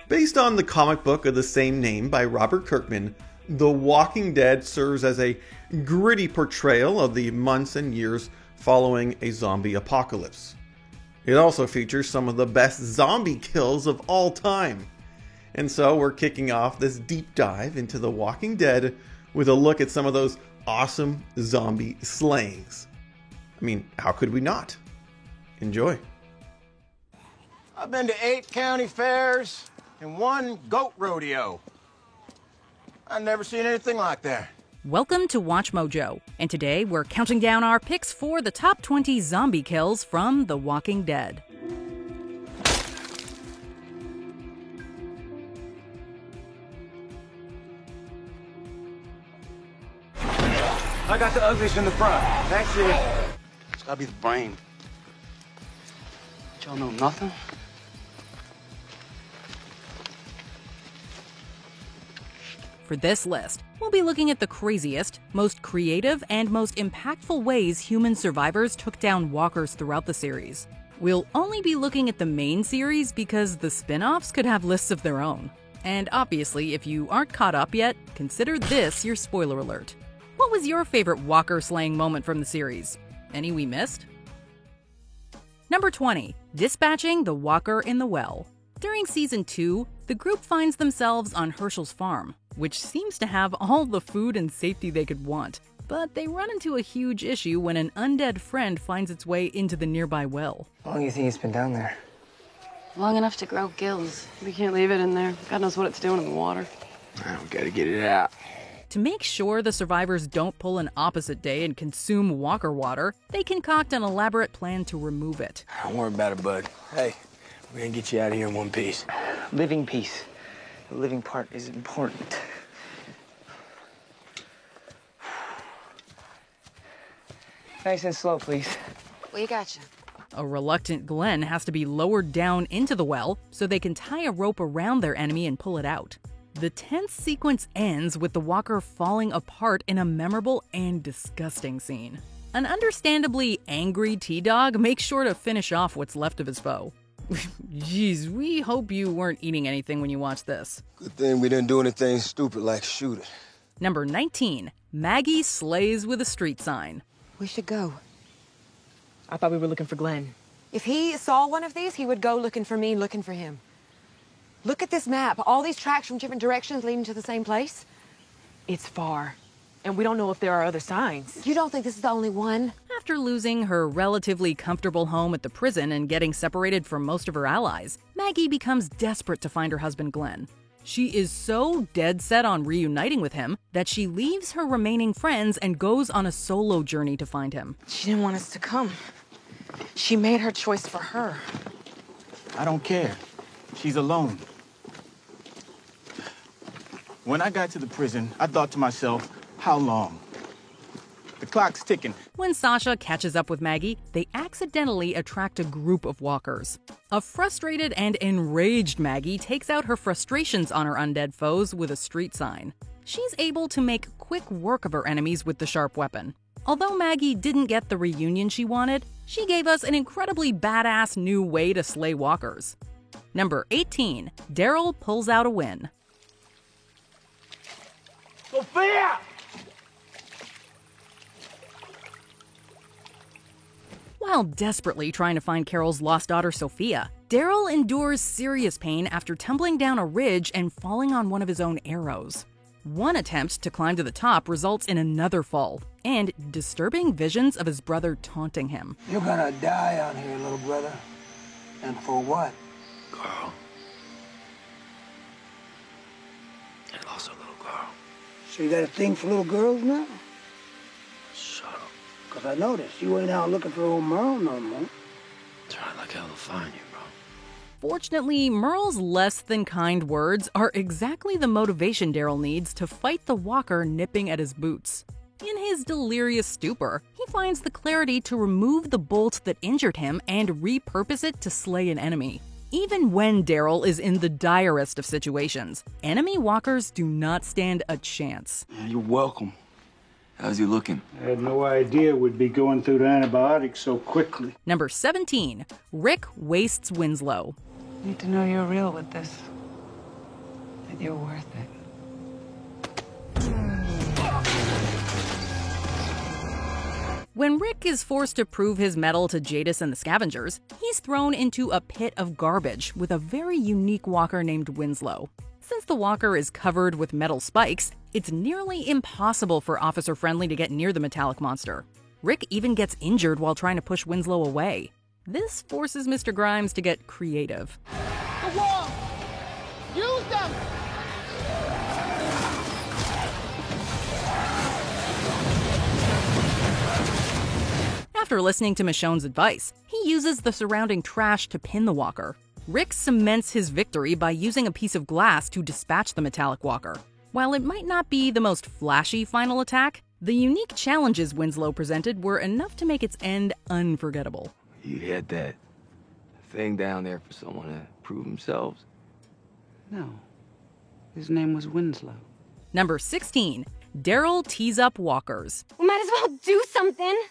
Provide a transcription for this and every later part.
Based on the comic book of the same name by Robert Kirkman, The Walking Dead serves as a gritty portrayal of the months and years following a zombie apocalypse. It also features some of the best zombie kills of all time. And so we're kicking off this deep dive into The Walking Dead with a look at some of those awesome zombie slayings. I mean, how could we not? Enjoy. I've been to 8 county fairs and 1 goat rodeo. I've never seen anything like that. Welcome to Watch Mojo, and today we're counting down our picks for the top 20 zombie kills from The Walking Dead. I got the ugliest in the front. That's it. It's gotta be the brain. Y'all know nothing? For this list, we'll be looking at the craziest, most creative, and most impactful ways human survivors took down walkers throughout the series. We'll only be looking at the main series because the spin-offs could have lists of their own. And obviously, if you aren't caught up yet, consider this your spoiler alert. What was your favorite walker slaying moment from the series? Any we missed? Number 20. Dispatching the Walker in the Well. During Season 2, the group finds themselves on Herschel's farm, which seems to have all the food and safety they could want. But they run into a huge issue when an undead friend finds its way into the nearby well. How long do you think it's been down there? Long enough to grow gills. We can't leave it in there. God knows what it's doing in the water. We gotta get it out. To make sure the survivors don't pull an opposite day and consume walker water, they concoct an elaborate plan to remove it. Don't worry about it, bud. Hey, we're gonna get you out of here in one piece. Living piece. The living part is important. Nice and slow, please. We got you. A reluctant Glenn has to be lowered down into the well so they can tie a rope around their enemy and pull it out. The tense sequence ends with the walker falling apart in a memorable and disgusting scene. An understandably angry T-Dog makes sure to finish off what's left of his foe. Jeez, we hope you weren't eating anything when you watched this. Good thing we didn't do anything stupid like shoot it. Number 19. Maggie slays with a street sign. We should go. I thought we were looking for Glenn. If he saw one of these, he would go looking for me, looking for him. Look at this map. All these tracks from different directions leading to the same place. It's far, and we don't know if there are other signs. You don't think this is the only one? After losing her relatively comfortable home at the prison and getting separated from most of her allies, Maggie becomes desperate to find her husband Glenn. She is so dead set on reuniting with him that she leaves her remaining friends and goes on a solo journey to find him. She didn't want us to come. She made her choice for her. I don't care. She's alone. When I got to the prison, I thought to myself, how long? The clock's ticking. When Sasha catches up with Maggie, they accidentally attract a group of walkers. A frustrated and enraged Maggie takes out her frustrations on her undead foes with a street sign. She's able to make quick work of her enemies with the sharp weapon. Although Maggie didn't get the reunion she wanted, she gave us an incredibly badass new way to slay walkers. Number 18. Daryl pulls out a win. Sophia! While desperately trying to find Carol's lost daughter Sophia, Daryl endures serious pain after tumbling down a ridge and falling on one of his own arrows. One attempt to climb to the top results in another fall, and disturbing visions of his brother taunting him. You're gonna die out here, little brother. And for what? Girl. I lost a little girl. So you got a thing for little girls now? Shut up. Because I noticed you ain't out looking for old Merle no more. Trying like hell to find you, bro. Fortunately, Merle's less than kind words are exactly the motivation Daryl needs to fight the walker nipping at his boots. In his delirious stupor, he finds the clarity to remove the bolt that injured him and repurpose it to slay an enemy. Even when Daryl is in the direst of situations, enemy walkers do not stand a chance. You're welcome. How's he looking? I had no idea we'd be going through the antibiotics so quickly. Number 17. Rick wastes Winslow. Need to know you're real with this. You're worth it. When Rick is forced to prove his mettle to Jadis and the scavengers, he's thrown into a pit of garbage with a very unique walker named Winslow. Since the walker is covered with metal spikes, it's nearly impossible for Officer Friendly to get near the metallic monster. Rick even gets injured while trying to push Winslow away. This forces Mr. Grimes to get creative. The wall! Use them! After listening to Michonne's advice, he uses the surrounding trash to pin the walker. Rick cements his victory by using a piece of glass to dispatch the metallic walker. While it might not be the most flashy final attack, the unique challenges Winslow presented were enough to make its end unforgettable. You had that thing down there for someone to prove themselves? No. His name was Winslow. Number 16. Daryl tees up walkers. We might as well do something.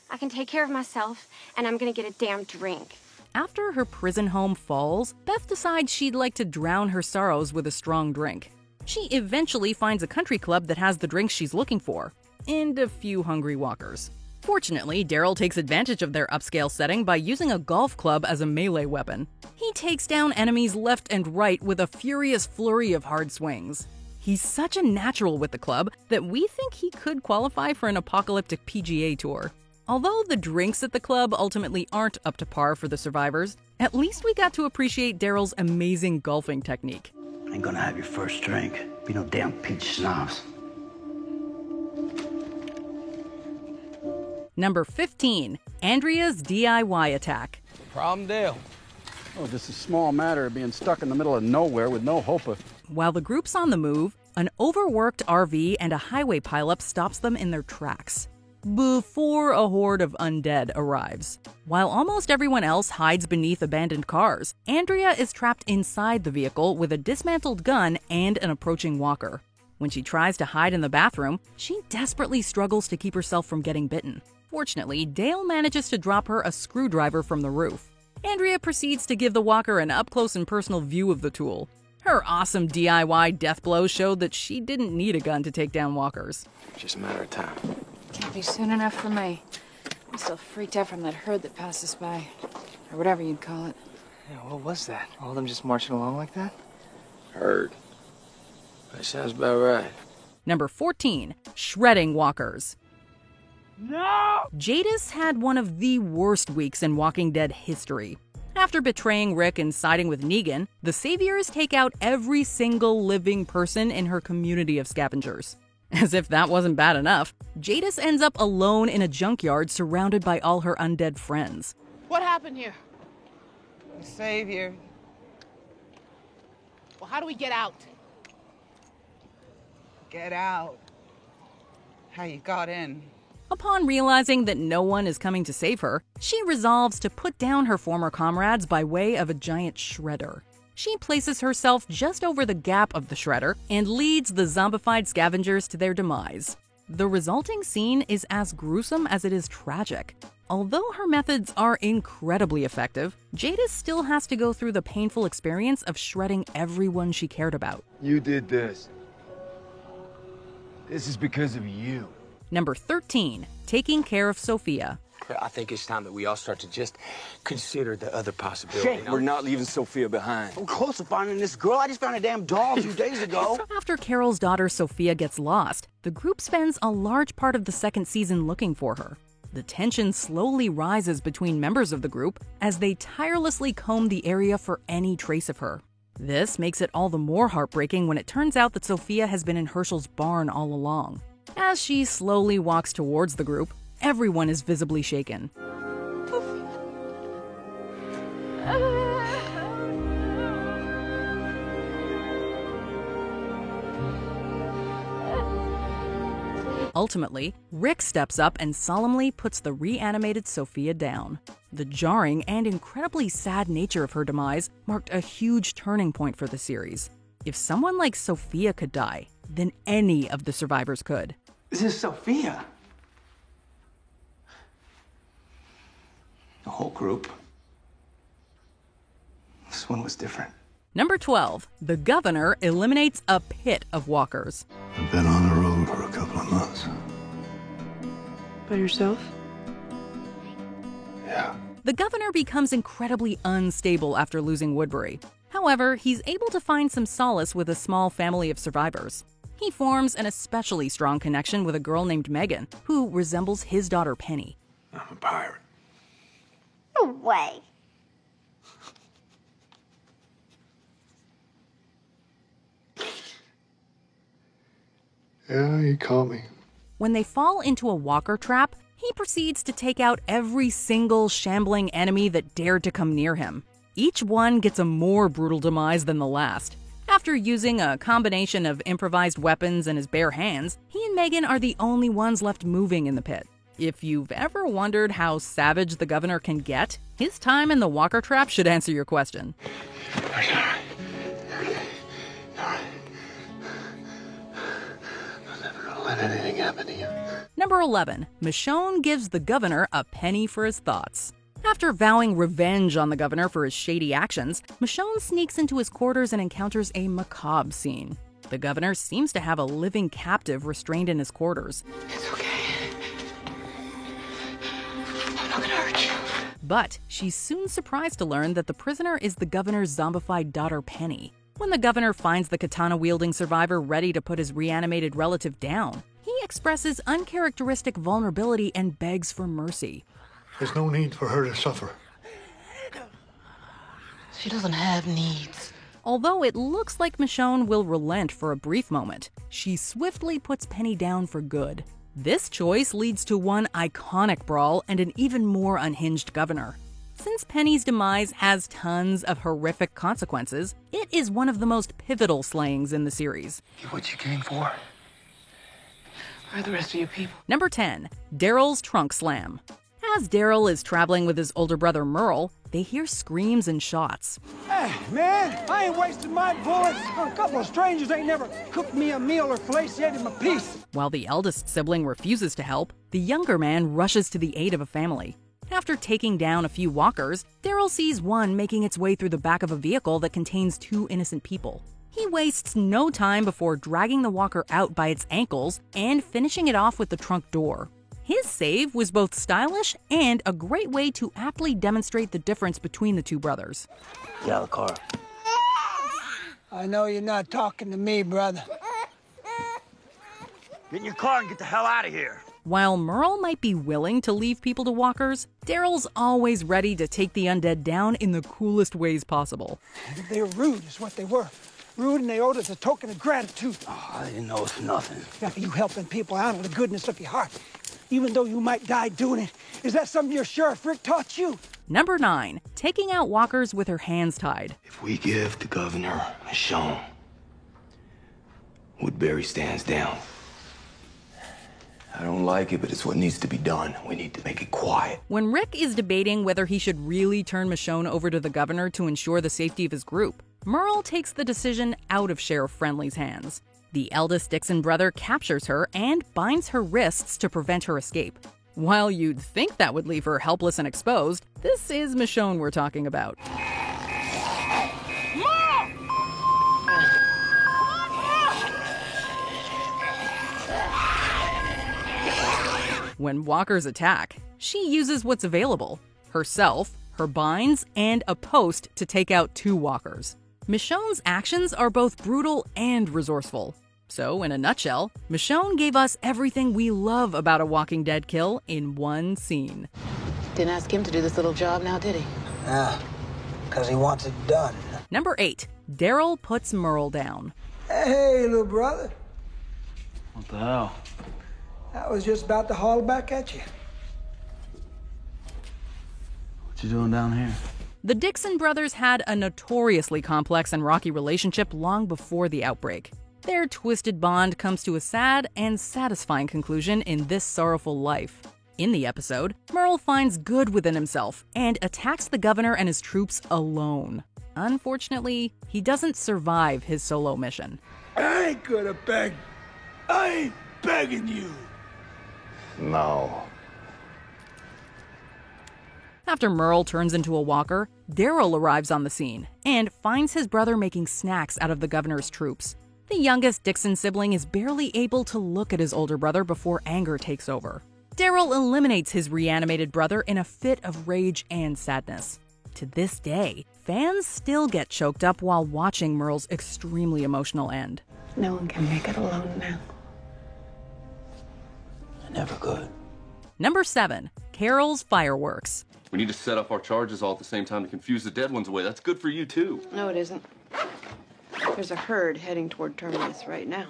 I can take care of myself, and I'm gonna get a damn drink. After her prison home falls, Beth decides she'd like to drown her sorrows with a strong drink. She eventually finds a country club that has the drinks she's looking for, and a few hungry walkers. Fortunately, Daryl takes advantage of their upscale setting by using a golf club as a melee weapon. He takes down enemies left and right with a furious flurry of hard swings. He's such a natural with the club that we think he could qualify for an apocalyptic PGA tour. Although the drinks at the club ultimately aren't up to par for the survivors, at least we got to appreciate Daryl's amazing golfing technique. Ain't gonna have your first drink. Be no damn peach snobs. Number 15. Andrea's DIY attack. Problem, Dale? Oh, just a small matter of being stuck in the middle of nowhere with no hope of... While the group's on the move, an overworked RV and a highway pileup stops them in their tracks. Before a horde of undead arrives. While almost everyone else hides beneath abandoned cars, Andrea is trapped inside the vehicle with a dismantled gun and an approaching walker. When she tries to hide in the bathroom, she desperately struggles to keep herself from getting bitten. Fortunately, Dale manages to drop her a screwdriver from the roof. Andrea proceeds to give the walker an up-close and personal view of the tool. Her awesome DIY death blow showed that she didn't need a gun to take down walkers. Just a matter of time. Can't be soon enough for me. I'm still freaked out from that herd that passed us by. Or whatever you'd call it. Yeah, what was that? All of them just marching along like that? Herd. That sounds about right. Number 14. Shredding walkers. No! Jadis had one of the worst weeks in Walking Dead history. After betraying Rick and siding with Negan, the Saviors take out every single living person in her community of scavengers. As if that wasn't bad enough, Jadis ends up alone in a junkyard surrounded by all her undead friends. What happened here? The Savior. Well, how do we get out? Get out. How you got in. Upon realizing that no one is coming to save her, she resolves to put down her former comrades by way of a giant shredder. She places herself just over the gap of the shredder and leads the zombified scavengers to their demise. The resulting scene is as gruesome as it is tragic. Although her methods are incredibly effective, Jadis still has to go through the painful experience of shredding everyone she cared about. You did this. This is because of you. Number 13. Taking care of Sophia. I think it's time that we all start to just consider the other possibility. We're not leaving Sophia behind. I'm close to finding this girl. I just found a damn doll a few days ago. After Carol's daughter Sophia gets lost, the group spends a large part of the second season looking for her. The tension slowly rises between members of the group as they tirelessly comb the area for any trace of her. This makes it all the more heartbreaking when it turns out that Sophia has been in Herschel's barn all along. As she slowly walks towards the group, everyone is visibly shaken. Ultimately, Rick steps up and solemnly puts the reanimated Sophia down. The jarring and incredibly sad nature of her demise marked a huge turning point for the series. If someone like Sophia could die, then any of the survivors could. This is Sophia. The whole group. This one was different. Number 12. The governor eliminates a pit of walkers. I've been on the road for a couple of months. By yourself? Yeah. The governor becomes incredibly unstable after losing Woodbury. However, he's able to find some solace with a small family of survivors. He forms an especially strong connection with a girl named Megan, who resembles his daughter Penny. I'm a pirate. No way. Yeah, you caught me. When they fall into a walker trap, he proceeds to take out every single shambling enemy that dared to come near him. Each one gets a more brutal demise than the last. After using a combination of improvised weapons and his bare hands, he and Megan are the only ones left moving in the pit. If you've ever wondered how savage the governor can get, his time in the walker trap should answer your question. Let anything happen to you. Number 11. Michonne gives the governor a penny for his thoughts. After vowing revenge on the governor for his shady actions, Michonne sneaks into his quarters and encounters a macabre scene. The governor seems to have a living captive restrained in his quarters. It's okay. I'm not gonna hurt you. But she's soon surprised to learn that the prisoner is the governor's zombified daughter Penny. When the governor finds the katana-wielding survivor ready to put his reanimated relative down, he expresses uncharacteristic vulnerability and begs for mercy. There's no need for her to suffer. She doesn't have needs. Although it looks like Michonne will relent for a brief moment, she swiftly puts Penny down for good. This choice leads to one iconic brawl and an even more unhinged governor. Since Penny's demise has tons of horrific consequences, it is one of the most pivotal slayings in the series. Get what you came for. Where are the rest of your people? Number 10. Daryl's Trunk Slam. As Daryl is traveling with his older brother Merle, they hear screams and shots. Hey, man, I ain't wasting my bullets. A couple of strangers ain't never cooked me a meal or flaciated my piece. While the eldest sibling refuses to help, the younger man rushes to the aid of a family. After taking down a few walkers, Daryl sees one making its way through the back of a vehicle that contains 2 innocent people. He wastes no time before dragging the walker out by its ankles and finishing it off with the trunk door. His save was both stylish and a great way to aptly demonstrate the difference between the two brothers. Get out of the car. I know you're not talking to me, brother. Get in your car and get the hell out of here. While Merle might be willing to leave people to walkers, Daryl's always ready to take the undead down in the coolest ways possible. They were rude is what they were. Rude, and they owed us a token of gratitude. Oh, I didn't know it's nothing. Yeah, you helping people out of the goodness of your heart, even though you might die doing it. Is that something your Sheriff Rick taught you? Number 9. Taking out walkers with her hands tied. If we give the governor Michonne, Woodbury stands down. I don't like it, but it's what needs to be done. We need to make it quiet. When Rick is debating whether he should really turn Michonne over to the governor to ensure the safety of his group, Merle takes the decision out of Sheriff Friendly's hands. The eldest Dixon brother captures her and binds her wrists to prevent her escape. While you'd think that would leave her helpless and exposed, this is Michonne we're talking about. When walkers attack, she uses what's available: herself, her binds, and a post to take out 2 walkers. Michonne's actions are both brutal and resourceful. So, in a nutshell, Michonne gave us everything we love about a Walking Dead kill in one scene. Didn't ask him to do this little job now, did he? Yeah, because he wants it done. Number 8. Daryl puts Merle down. Hey, little brother. What the hell? I was just about to haul back at you. What you doing down here? The Dixon brothers had a notoriously complex and rocky relationship long before the outbreak. Their twisted bond comes to a sad and satisfying conclusion in this sorrowful life. In the episode, Merle finds good within himself and attacks the governor and his troops alone. Unfortunately, he doesn't survive his solo mission. I ain't gonna beg. I ain't begging you. No. After Merle turns into a walker, Daryl arrives on the scene and finds his brother making snacks out of the governor's troops. The youngest Dixon sibling is barely able to look at his older brother before anger takes over. Daryl eliminates his reanimated brother in a fit of rage and sadness. To this day, fans still get choked up while watching Merle's extremely emotional end. No one can make it alone now. I never could. Number 7. Carol's Fireworks. We need to set up our charges all at the same time to confuse the dead ones away. That's good for you, too. No, it isn't. There's a herd heading toward Terminus right now.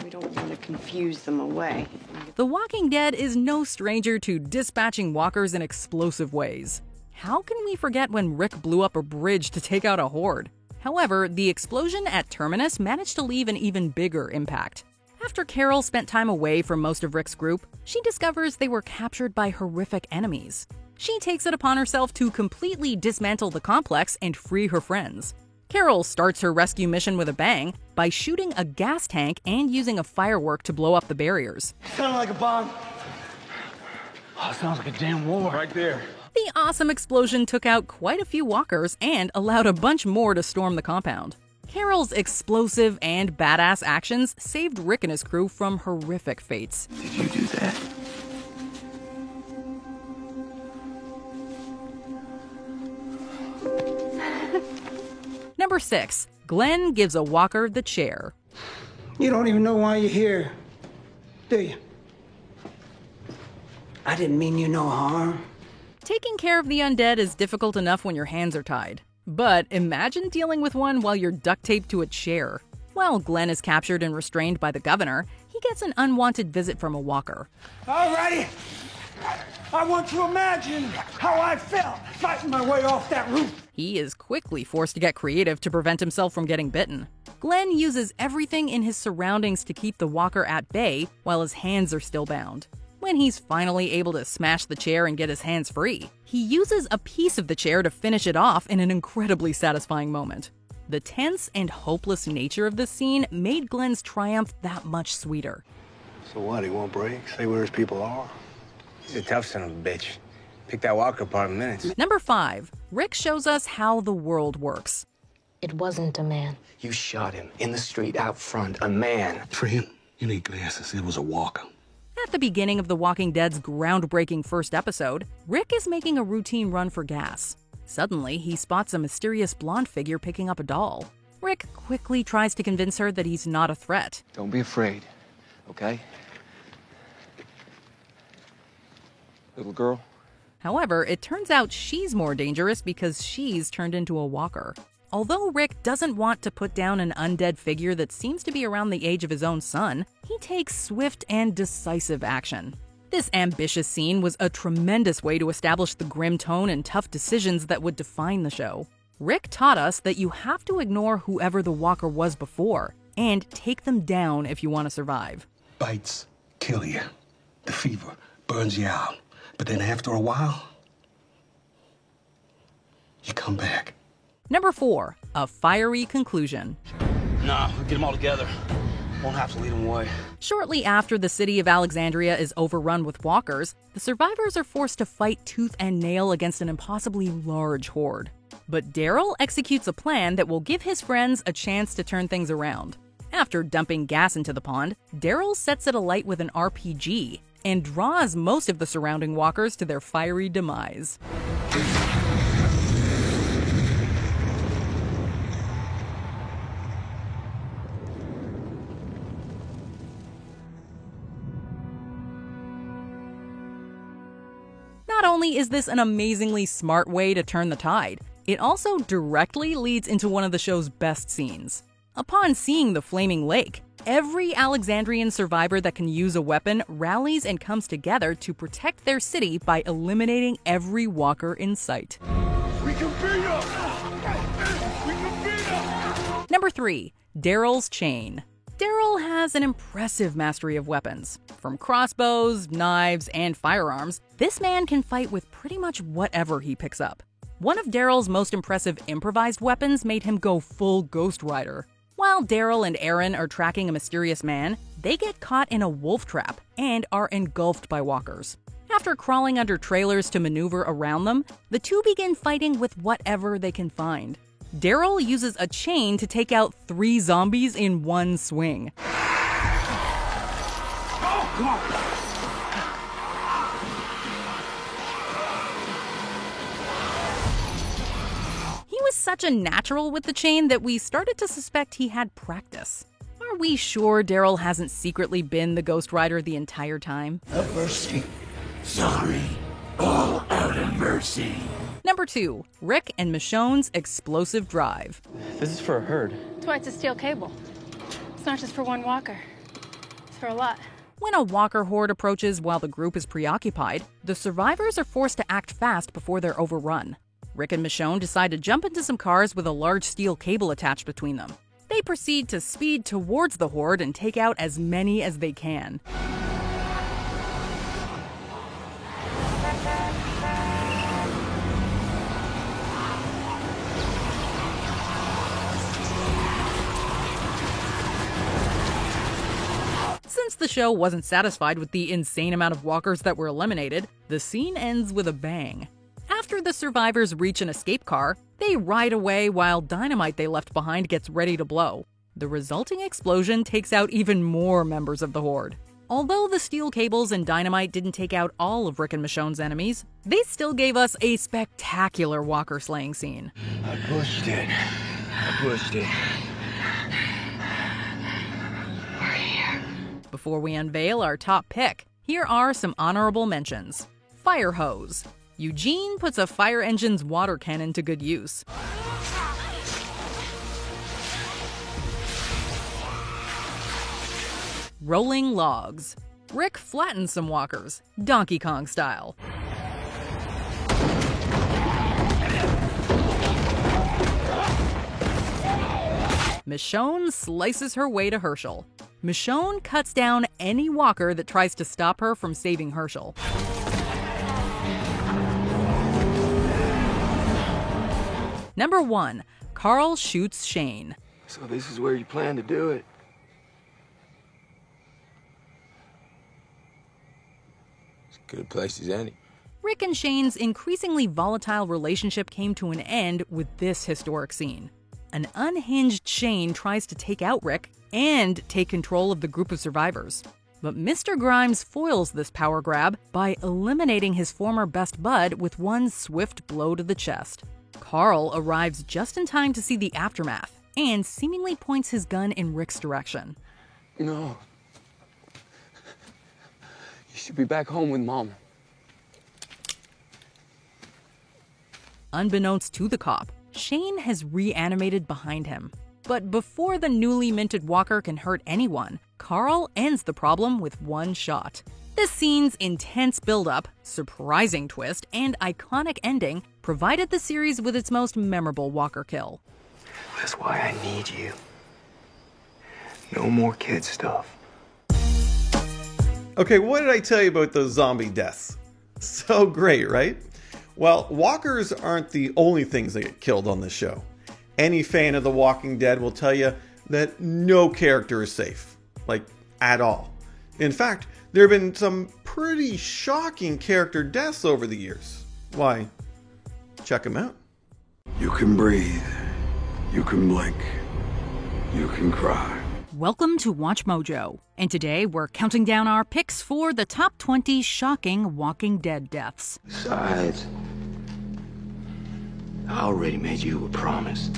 We don't want to confuse them away. The Walking Dead is no stranger to dispatching walkers in explosive ways. How can we forget when Rick blew up a bridge to take out a horde? However, the explosion at Terminus managed to leave an even bigger impact. After Carol spent time away from most of Rick's group, she discovers they were captured by horrific enemies. She takes it upon herself to completely dismantle the complex and free her friends. Carol starts her rescue mission with a bang by shooting a gas tank and using a firework to blow up the barriers. Sounded like a bomb. Oh, it sounds like a damn war. Right there. The awesome explosion took out quite a few walkers and allowed a bunch more to storm the compound. Carol's explosive and badass actions saved Rick and his crew from horrific fates. Did you do that? Number 6. Glenn gives a walker the chair. You don't even know why you're here, do you? I didn't mean you no harm. Taking care of the undead is difficult enough when your hands are tied. But imagine dealing with one while you're duct taped to a chair. While Glenn is captured and restrained by the governor, he gets an unwanted visit from a walker. Alrighty. I want to imagine how I felt fighting my way off that roof. He is quickly forced to get creative to prevent himself from getting bitten. Glenn uses everything in his surroundings to keep the walker at bay while his hands are still bound. When he's finally able to smash the chair and get his hands free, he uses a piece of the chair to finish it off in an incredibly satisfying moment. The tense and hopeless nature of this scene made Glenn's triumph that much sweeter. So what, he won't break? Say where his people are? He's a tough son of a bitch. Pick that walker apart in minutes. Number 5. Rick shows us how the world works. It wasn't a man. You shot him in the street out front. A man. Friend, you need glasses. It was a walker. At the beginning of The Walking Dead's groundbreaking first episode, Rick is making a routine run for gas. Suddenly, he spots a mysterious blonde figure picking up a doll. Rick quickly tries to convince her that he's not a threat. Don't be afraid, okay? Little girl? However, it turns out she's more dangerous because she's turned into a walker. Although Rick doesn't want to put down an undead figure that seems to be around the age of his own son, he takes swift and decisive action. This ambitious scene was a tremendous way to establish the grim tone and tough decisions that would define the show. Rick taught us that you have to ignore whoever the walker was before, and take them down if you want to survive. Bites kill you. The fever burns you out. But then after a while, you come back. Number 4. A fiery conclusion. Nah, we'll get them all together. Won't have to lead them away. Shortly after the city of Alexandria is overrun with walkers, the survivors are forced to fight tooth and nail against an impossibly large horde. But Daryl executes a plan that will give his friends a chance to turn things around. After dumping gas into the pond, Daryl sets it alight with an RPG and draws most of the surrounding walkers to their fiery demise. Not only is this an amazingly smart way to turn the tide, it also directly leads into one of the show's best scenes. Upon seeing the flaming lake, every Alexandrian survivor that can use a weapon rallies and comes together to protect their city by eliminating every walker in sight. We can beat them! We can beat them! Number 3. Daryl's Chain. Daryl has an impressive mastery of weapons. From crossbows, knives, and firearms, this man can fight with pretty much whatever he picks up. One of Daryl's most impressive improvised weapons made him go full Ghost Rider. While Daryl and Aaron are tracking a mysterious man, they get caught in a wolf trap and are engulfed by walkers. After crawling under trailers to maneuver around them, the two begin fighting with whatever they can find. Daryl uses a chain to take out 3 zombies in one swing. Oh, come on. He was such a natural with the chain that we started to suspect he had practice. Are we sure Daryl hasn't secretly been the Ghost Rider the entire time? Have mercy. Sorry. All out of mercy. Number 2, Rick and Michonne's explosive drive. This is for a herd. That's why it's a steel cable. It's not just for one walker. It's for a lot. When a walker horde approaches while the group is preoccupied, the survivors are forced to act fast before they're overrun. Rick and Michonne decide to jump into some cars with a large steel cable attached between them. They proceed to speed towards the horde and take out as many as they can. Since the show wasn't satisfied with the insane amount of walkers that were eliminated, the scene ends with a bang. After the survivors reach an escape car, they ride away while dynamite they left behind gets ready to blow. The resulting explosion takes out even more members of the horde. Although the steel cables and dynamite didn't take out all of Rick and Michonne's enemies, they still gave us a spectacular walker slaying scene. I pushed it. Before we unveil our top pick, here are some honorable mentions. Fire hose. Eugene puts a fire engine's water cannon to good use. Rolling logs. Rick flattens some walkers, Donkey Kong style. Michonne slices her way to Herschel. Michonne cuts down any walker that tries to stop her from saving Herschel. Number 1, Carl shoots Shane. So this is where you plan to do it? It's as good a place as any. Rick and Shane's increasingly volatile relationship came to an end with this historic scene. An unhinged Shane tries to take out Rick and take control of the group of survivors. But Mr. Grimes foils this power grab by eliminating his former best bud with one swift blow to the chest. Carl arrives just in time to see the aftermath and seemingly points his gun in Rick's direction. No. You should be back home with Mom. Unbeknownst to the cop, Shane has reanimated behind him. But before the newly minted walker can hurt anyone, Carl ends the problem with one shot. This scene's intense build-up, surprising twist, and iconic ending provided the series with its most memorable walker kill. That's why I need you. No more kid stuff. Okay, what did I tell you about those zombie deaths? So great, right? Well, walkers aren't the only things that get killed on this show. Any fan of The Walking Dead will tell you that no character is safe. Like, at all. In fact, there have been some pretty shocking character deaths over the years. Why? Check them out. You can breathe. You can blink. You can cry. Welcome to Watch Mojo, and today we're counting down our picks for the top 20 shocking Walking Dead deaths. Besides, I already made you a promise.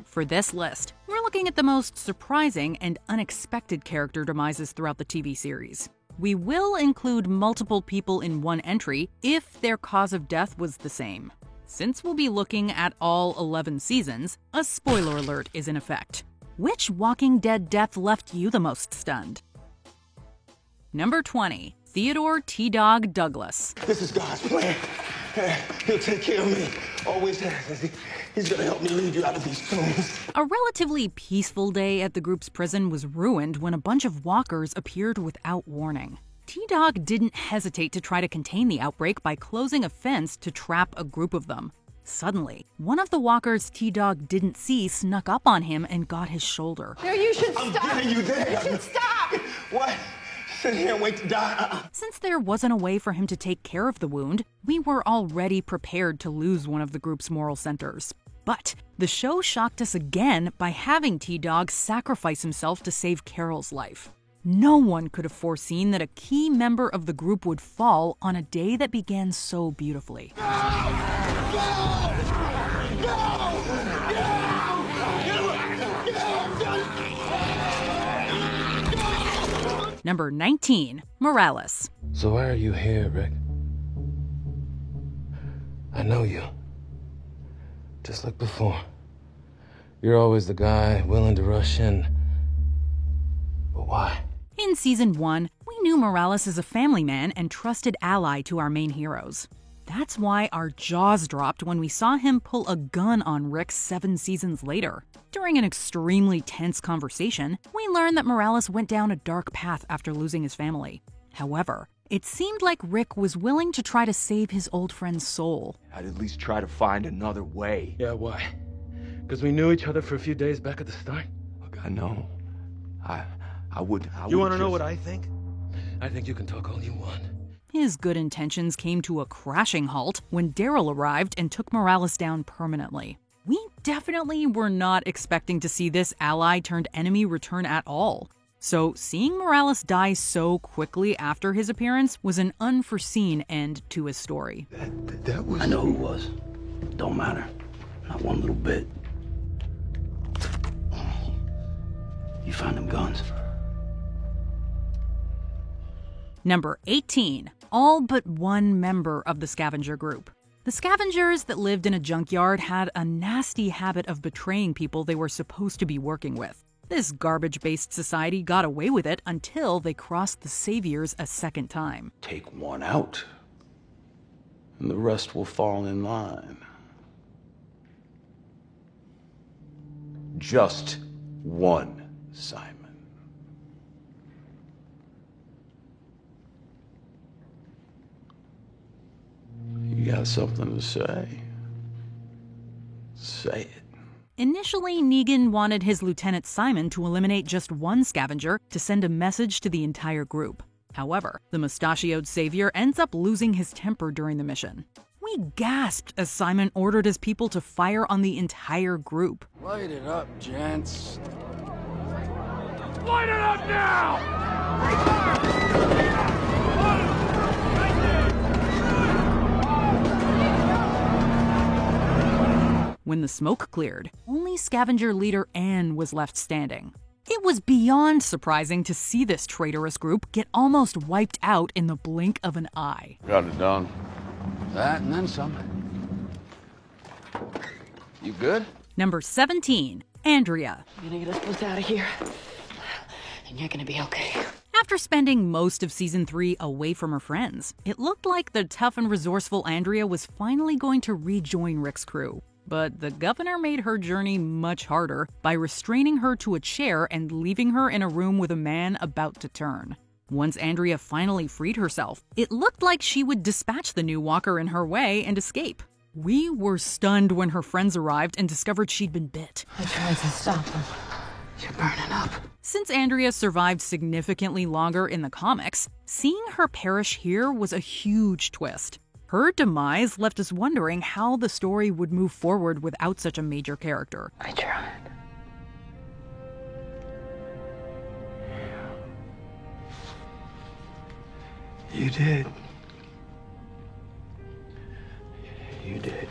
For this list, we're looking at the most surprising and unexpected character demises throughout the TV series. We will include multiple people in one entry if their cause of death was the same. Since we'll be looking at all 11 seasons, a spoiler alert is in effect. Which Walking Dead death left you the most stunned? Number 20, Theodore T-Dog Douglas. This is God's plan. He'll take care of me. Always has. He's gonna help me lead you out of these tombs. A relatively peaceful day at the group's prison was ruined when a bunch of walkers appeared without warning. T-Dog didn't hesitate to try to contain the outbreak by closing a fence to trap a group of them. Suddenly, one of the walkers T-Dog didn't see snuck up on him and got his shoulder. No, you should I'm stop. getting you there. You should stop. What? can't wait to die. Since there wasn't a way for him to take care of the wound, we were already prepared to lose one of the group's moral centers. But the show shocked us again by having T-Dog sacrifice himself to save Carol's life. No one could have foreseen that a key member of the group would fall on a day that began so beautifully. Number 19, Morales. So why are you here, Rick? I know you. Just like before. You're always the guy willing to rush in. But why? In Season 1, we knew Morales as a family man and trusted ally to our main heroes. That's why our jaws dropped when we saw him pull a gun on Rick 7 seasons later. During an extremely tense conversation, we learned that Morales went down a dark path after losing his family. However, it seemed like Rick was willing to try to save his old friend's soul. I'd at least try to find another way. Yeah, why? Because we knew each other for a few days back at the start? Look, I know. I would You want to know what I think? I think you can talk all you want. His good intentions came to a crashing halt when Daryl arrived and took Morales down permanently. We definitely were not expecting to see this ally-turned-enemy return at all. So seeing Morales die so quickly after his appearance was an unforeseen end to his story. That was... I know who it was. Don't matter. Not one little bit. You find them guns. Number 18. All but one member of the scavenger group. The scavengers that lived in a junkyard had a nasty habit of betraying people they were supposed to be working with. This garbage-based society got away with it until they crossed the saviors a second time. Take one out, and the rest will fall in line. Just one, Simon. You got something to say? Say it. Initially, Negan wanted his Lieutenant Simon to eliminate just one scavenger to send a message to the entire group. However, the mustachioed savior ends up losing his temper during the mission. We gasped as Simon ordered his people to fire on the entire group. Light it up, gents. Light it up now! When the smoke cleared, only scavenger leader Anne was left standing. It was beyond surprising to see this traitorous group get almost wiped out in the blink of an eye. Got it done. That and then some. You good? Number 17, Andrea. You're gonna get us both out of here, and you're gonna be okay. After spending most of Season 3 away from her friends, it looked like the tough and resourceful Andrea was finally going to rejoin Rick's crew. But the governor made her journey much harder by restraining her to a chair and leaving her in a room with a man about to turn. Once Andrea finally freed herself, it looked like she would dispatch the new walker in her way and escape. We were stunned when her friends arrived and discovered she'd been bit. I tried to stop them. You're burning up. Since Andrea survived significantly longer in the comics, seeing her perish here was a huge twist. Her demise left us wondering how the story would move forward without such a major character. I tried. You did. You did.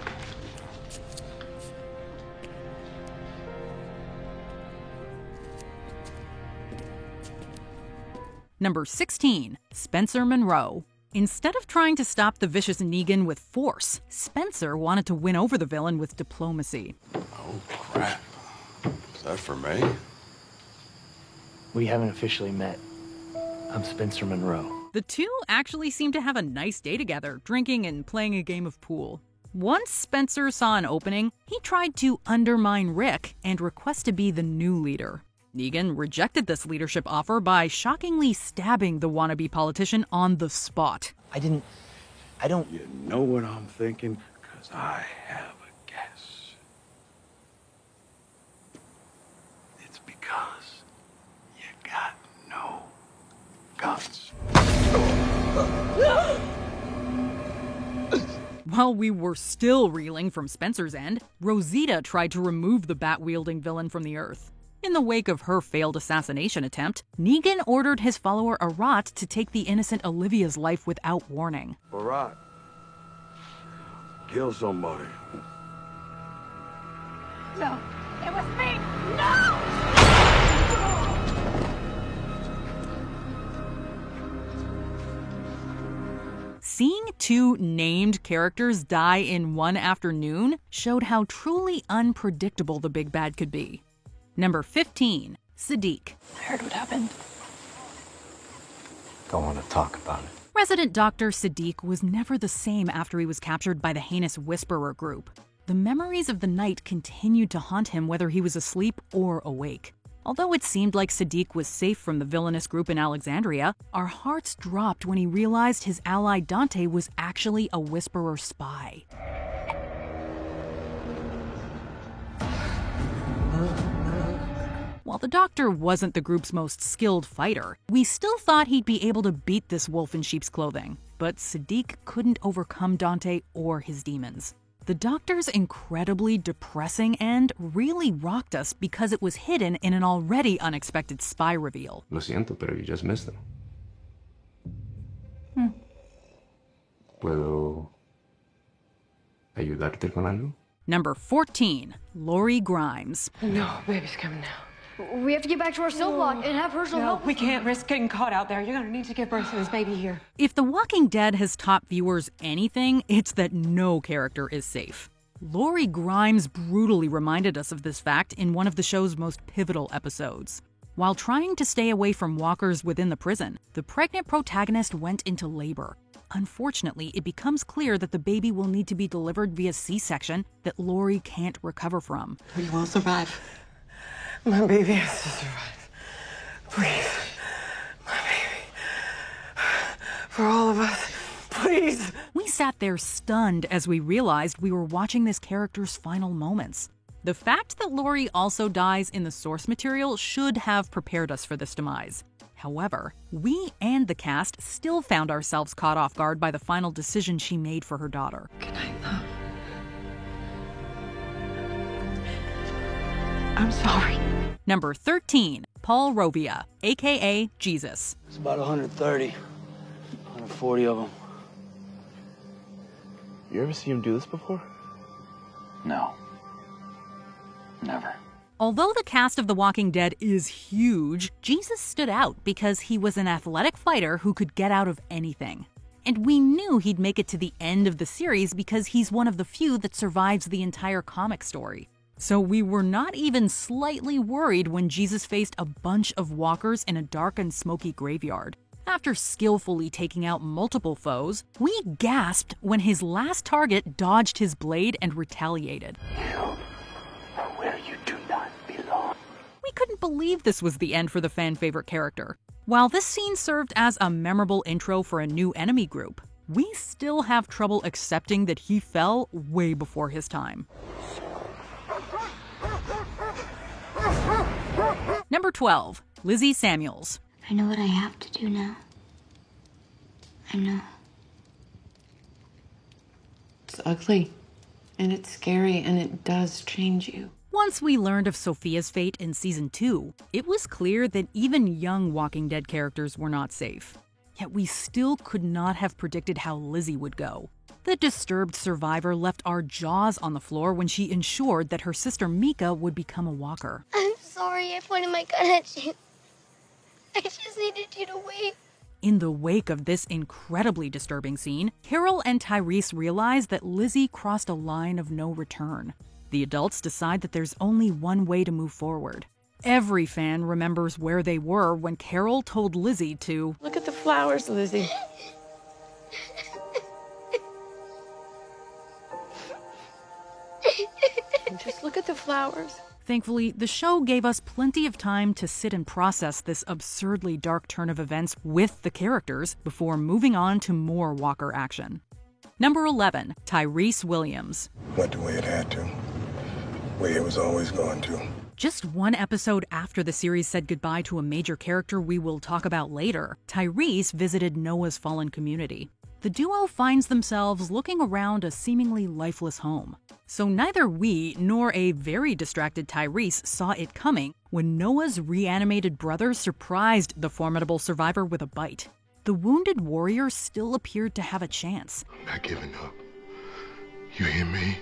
Number 16, Spencer Monroe. Instead of trying to stop the vicious Negan with force, Spencer wanted to win over the villain with diplomacy. Oh, crap. Is that for me? We haven't officially met. I'm Spencer Monroe. The two actually seemed to have a nice day together, drinking and playing a game of pool. Once Spencer saw an opening, he tried to undermine Rick and request to be the new leader. Negan rejected this leadership offer by shockingly stabbing the wannabe politician on the spot. I don't... You know what I'm thinking? Because I have a guess. It's because you got no guts. While we were still reeling from Spencer's end, Rosita tried to remove the bat-wielding villain from the Earth. In the wake of her failed assassination attempt, Negan ordered his follower Arat to take the innocent Olivia's life without warning. Arat, kill somebody. No, it was me! No! Seeing two named characters die in one afternoon showed how truly unpredictable the big bad could be. Number 15, Siddiq. I heard what happened. Don't want to talk about it. Resident Dr. Siddiq was never the same after he was captured by the heinous Whisperer group. The memories of the night continued to haunt him whether he was asleep or awake. Although it seemed like Siddiq was safe from the villainous group in Alexandria, our hearts dropped when he realized his ally Dante was actually a Whisperer spy. While the Doctor wasn't the group's most skilled fighter, we still thought he'd be able to beat this wolf in sheep's clothing. But Siddiq couldn't overcome Dante or his demons. The Doctor's incredibly depressing end really rocked us because it was hidden in an already unexpected spy reveal. Lo siento, pero you just missed them. ¿Puedo ayudarte con algo? Number 14, Lori Grimes. No, baby's coming now. We have to get back to our cell block and have Herschel help. We can't risk getting caught out there. You're gonna need to give birth to this baby here. If The Walking Dead has taught viewers anything, it's that no character is safe. Lori Grimes brutally reminded us of this fact in one of the show's most pivotal episodes. While trying to stay away from walkers within the prison, the pregnant protagonist went into labor. Unfortunately, it becomes clear that the baby will need to be delivered via C-section that Lori can't recover from. We will survive. My baby has to survive. Please. My baby. For all of us. Please. We sat there stunned as we realized we were watching this character's final moments. The fact that Lori also dies in the source material should have prepared us for this demise. However, we and the cast still found ourselves caught off guard by the final decision she made for her daughter. Good night, love. I'm sorry. Number 13, Paul Rovia, aka Jesus. It's about 130, 140 of them. You ever see him do this before? No. Never. Although the cast of The Walking Dead is huge, Jesus stood out because he was an athletic fighter who could get out of anything. And we knew he'd make it to the end of the series because he's one of the few that survives the entire comic story. So we were not even slightly worried when Jesus faced a bunch of walkers in a dark and smoky graveyard. After skillfully taking out multiple foes, we gasped when his last target dodged his blade and retaliated. Where you do not belong. We couldn't believe this was the end for the fan-favorite character. While this scene served as a memorable intro for a new enemy group, we still have trouble accepting that he fell way before his time. Number 12, Lizzie Samuels. I know what I have to do now. I know. It's ugly, and it's scary, and it does change you. Once we learned of Sophia's fate in Season 2, it was clear that even young Walking Dead characters were not safe. Yet we still could not have predicted how Lizzie would go. The disturbed survivor left our jaws on the floor when she ensured that her sister Mika would become a walker. I'm sorry I pointed my gun at you. I just needed you to wait. In the wake of this incredibly disturbing scene, Carol and Tyrese realize that Lizzie crossed a line of no return. The adults decide that there's only one way to move forward. Every fan remembers where they were when Carol told Lizzie to look at the flowers, Lizzie. Just look at the flowers. Thankfully, the show gave us plenty of time to sit and process this absurdly dark turn of events with the characters before moving on to more Walker action. Number 11, Tyrese Williams. Went the way it had to. Way it was always going to. Just one episode after the series said goodbye to a major character we will talk about later, Tyrese visited Noah's fallen community. the duo finds themselves looking around a seemingly lifeless home. So neither we nor a very distracted Tyrese saw it coming when Noah's reanimated brother surprised the formidable survivor with a bite. The wounded warrior still appeared to have a chance. I'm not giving up. You hear me?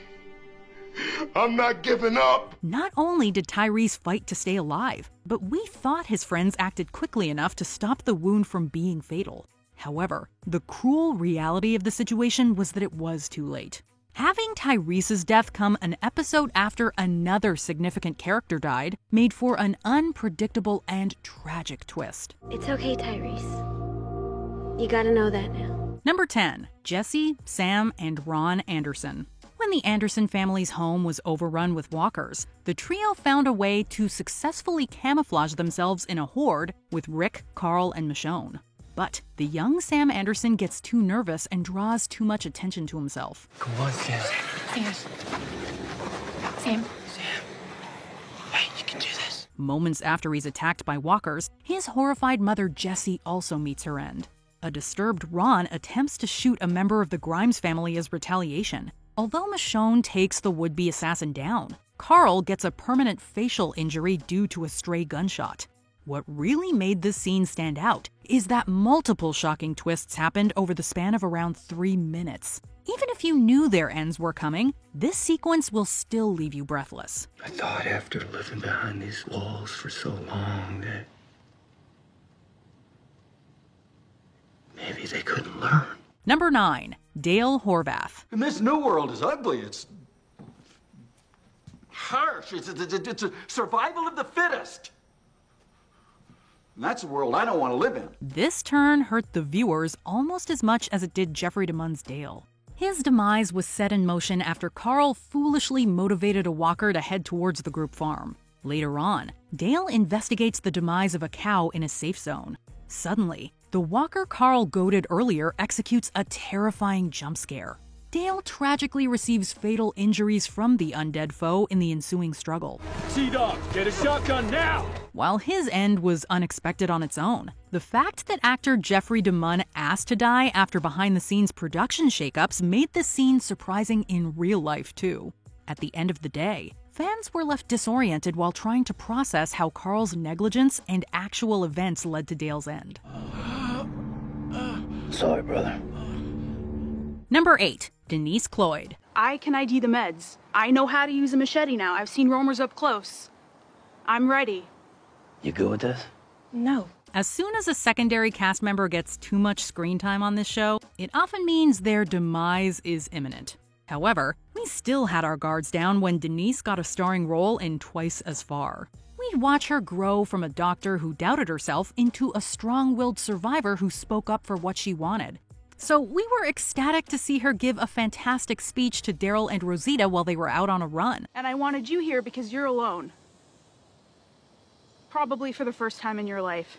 I'm not giving up! Not only did Tyrese fight to stay alive, but we thought his friends acted quickly enough to stop the wound from being fatal. However, the cruel reality of the situation was that it was too late. Having Tyrese's death come an episode after another significant character died made for an unpredictable and tragic twist. It's okay, Tyrese. You gotta know that now. Number 10. Jesse, Sam, and Ron Anderson. When the Anderson family's home was overrun with walkers, the trio found a way to successfully camouflage themselves in a horde with Rick, Carl, and Michonne. But the young Sam Anderson gets too nervous and draws too much attention to himself. Come on, Sam. Sam. Hey, you can do this. Moments after he's attacked by walkers, his horrified mother Jessie also meets her end. A disturbed Ron attempts to shoot a member of the Grimes family as retaliation. Although Michonne takes the would-be assassin down, Carl gets a permanent facial injury due to a stray gunshot. What really made this scene stand out is that multiple shocking twists happened over the span of around 3 minutes. Even if you knew their ends were coming, this sequence will still leave you breathless. I thought after living behind these walls for so long that maybe they couldn't learn. Number 9. Dale Horvath. And this new world is ugly. It's harsh. It's a survival of the fittest. And that's a world I don't want to live in. This turn hurt the viewers almost as much as it did Jeffrey DeMunn's Dale. His demise was set in motion after Carl foolishly motivated a walker to head towards the group farm. Later on, Dale investigates the demise of a cow in a safe zone. Suddenly, the walker Carl goaded earlier executes a terrifying jump scare. Dale tragically receives fatal injuries from the undead foe in the ensuing struggle. T-Dog, get a shotgun now! While his end was unexpected on its own, the fact that actor Jeffrey DeMunn asked to die after behind-the-scenes production shakeups made this scene surprising in real life, too. At the end of the day, fans were left disoriented while trying to process how Carl's negligence and actual events led to Dale's end. Sorry, brother. Number 8. Denise Cloyd. I can ID the meds. I know how to use a machete now. I've seen roamers up close. I'm ready. You good with this? No. As soon as a secondary cast member gets too much screen time on this show, it often means their demise is imminent. However, we still had our guards down when Denise got a starring role in Twice as Far. We'd watch her grow from a doctor who doubted herself into a strong-willed survivor who spoke up for what she wanted. So we were ecstatic to see her give a fantastic speech to Daryl and Rosita while they were out on a run. And I wanted you here because you're alone. Probably for the first time in your life.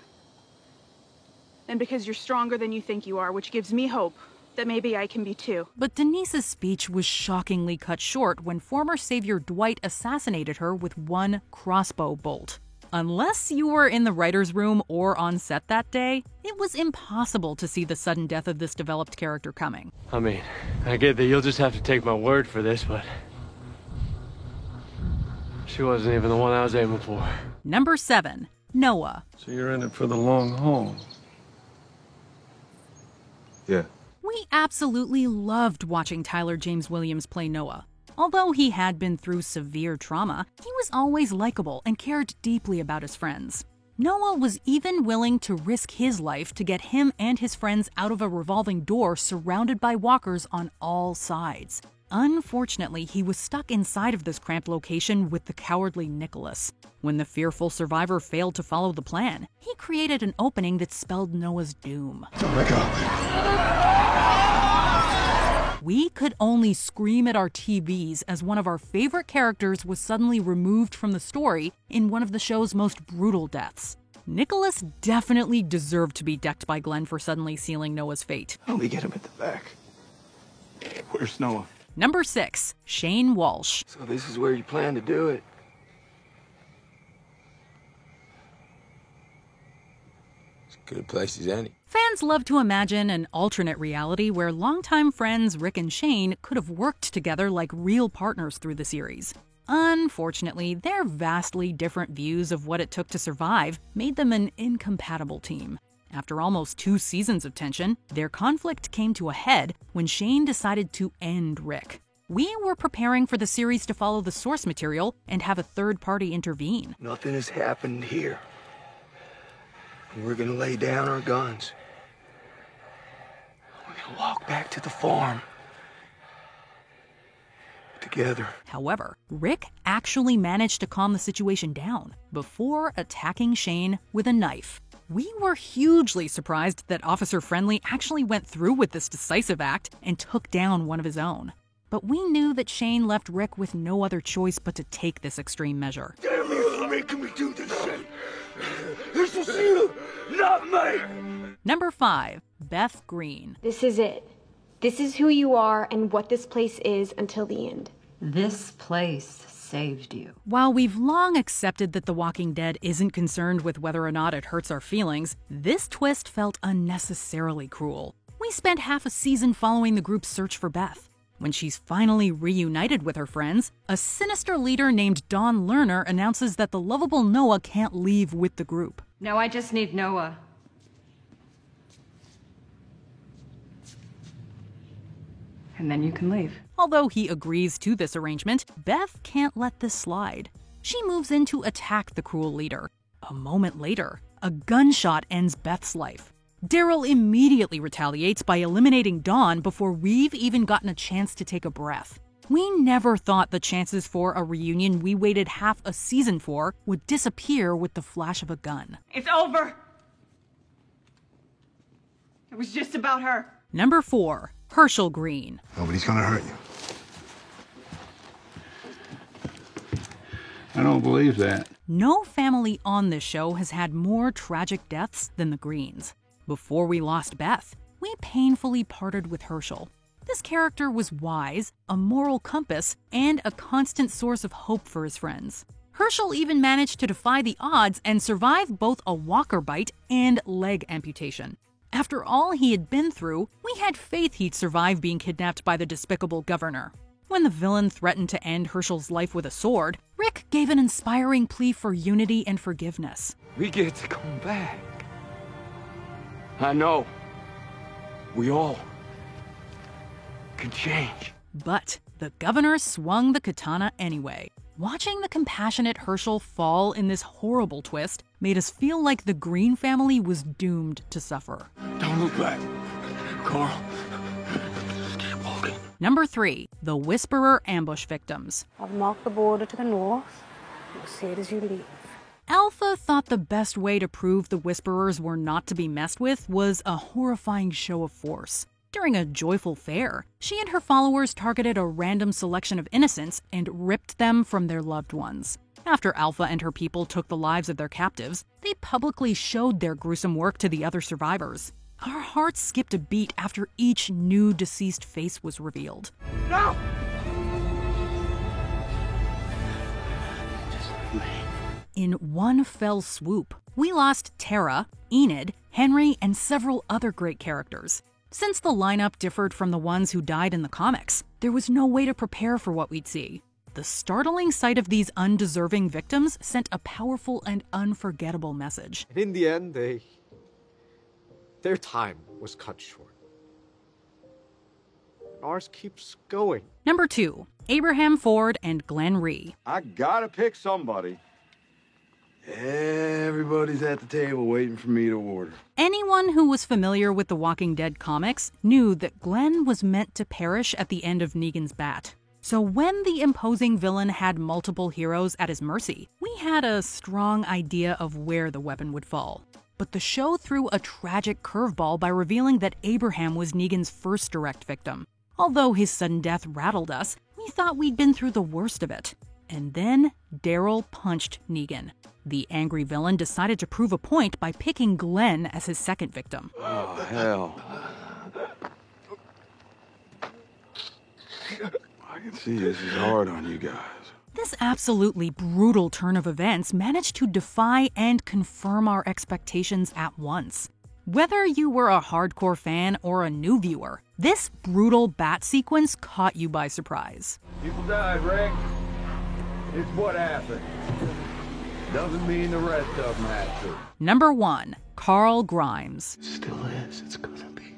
And because you're stronger than you think you are, which gives me hope that maybe I can be too. But Denise's speech was shockingly cut short when former savior Dwight assassinated her with one crossbow bolt. Unless you were in the writer's room or on set that day, it was impossible to see the sudden death of this developed character coming. I mean, I get that you'll just have to take my word for this, but she wasn't even the one I was aiming for. Number 7. Noah. So you're in it for the long haul? Yeah. We absolutely loved watching Tyler James Williams play Noah. Although he had been through severe trauma, he was always likable and cared deeply about his friends. Noah was even willing to risk his life to get him and his friends out of a revolving door surrounded by walkers on all sides. Unfortunately, he was stuck inside of this cramped location with the cowardly Nicholas. When the fearful survivor failed to follow the plan, he created an opening that spelled Noah's doom. Oh my God. We could only scream at our TVs as one of our favorite characters was suddenly removed from the story in one of the show's most brutal deaths. Nicholas definitely deserved to be decked by Glenn for suddenly sealing Noah's fate. Let me get him at the back. Where's Noah? Number 6. Shane Walsh. So this is where you plan to do it? It's Good place as any. Fans love to imagine an alternate reality where longtime friends Rick and Shane could have worked together like real partners through the series. Unfortunately, their vastly different views of what it took to survive made them an incompatible team. After almost 2 seasons of tension, their conflict came to a head when Shane decided to end Rick. We were preparing for the series to follow the source material and have a third party intervene. Nothing has happened here. We're gonna lay down our guns. We're gonna walk back to the farm. Together. However, Rick actually managed to calm the situation down before attacking Shane with a knife. We were hugely surprised that Officer Friendly actually went through with this decisive act and took down one of his own. But we knew that Shane left Rick with no other choice but to take this extreme measure. Damn you for making me do this shit! This is you, not me! Number 5, Beth Green. This is it. This is who you are and what this place is until the end. This place saved you. While we've long accepted that The Walking Dead isn't concerned with whether or not it hurts our feelings, this twist felt unnecessarily cruel. We spent half a season following the group's search for Beth. When she's finally reunited with her friends, a sinister leader named Dawn Lerner announces that the lovable Noah can't leave with the group. No, I just need Noah. And then you can leave. Although he agrees to this arrangement, Beth can't let this slide. She moves in to attack the cruel leader. A moment later, a gunshot ends Beth's life. Daryl immediately retaliates by eliminating Dawn before we've even gotten a chance to take a breath. We never thought the chances for a reunion we waited half a season for would disappear with the flash of a gun. It's over. It was just about her. Number 4, Herschel Green. Nobody's gonna hurt you. I don't believe that. No family on this show has had more tragic deaths than the Greens. Before we lost Beth, we painfully parted with Herschel. This character was wise, a moral compass, and a constant source of hope for his friends. Herschel even managed to defy the odds and survive both a walker bite and leg amputation. After all he had been through, we had faith he'd survive being kidnapped by the despicable governor. When the villain threatened to end Herschel's life with a sword, Rick gave an inspiring plea for unity and forgiveness. We get to come back. I know. We all can change. But the governor swung the katana anyway. Watching the compassionate Herschel fall in this horrible twist made us feel like the Green family was doomed to suffer. Don't look back, Carl. Just keep walking. Number 3, the Whisperer ambush victims. I've marked the border to the north. You'll see it as you leave. Alpha thought the best way to prove the Whisperers were not to be messed with was a horrifying show of force. During a joyful fair, she and her followers targeted a random selection of innocents and ripped them from their loved ones. After Alpha and her people took the lives of their captives, they publicly showed their gruesome work to the other survivors. Our hearts skipped a beat after each new deceased face was revealed. No! In one fell swoop, we lost Tara, Enid, Henry, and several other great characters. Since the lineup differed from the ones who died in the comics, there was no way to prepare for what we'd see. The startling sight of these undeserving victims sent a powerful and unforgettable message. And in the end, their time was cut short. Ours keeps going. Number 2, Abraham Ford and Glenn Rhee. I gotta pick somebody. Everybody's at the table waiting for me to order. Anyone who was familiar with the Walking Dead comics knew that Glenn was meant to perish at the end of Negan's bat. So when the imposing villain had multiple heroes at his mercy, we had a strong idea of where the weapon would fall. But the show threw a tragic curveball by revealing that Abraham was Negan's first direct victim. Although his sudden death rattled us, we thought we'd been through the worst of it. And then Daryl punched Negan. The angry villain decided to prove a point by picking Glenn as his second victim. Oh, hell. I can see this is hard on you guys. This absolutely brutal turn of events managed to defy and confirm our expectations at once. Whether you were a hardcore fan or a new viewer, this brutal bat sequence caught you by surprise. People died, Rick. It's what happened. Doesn't mean the rest of them had to. Number 1. Carl Grimes. Still is. It's gonna be.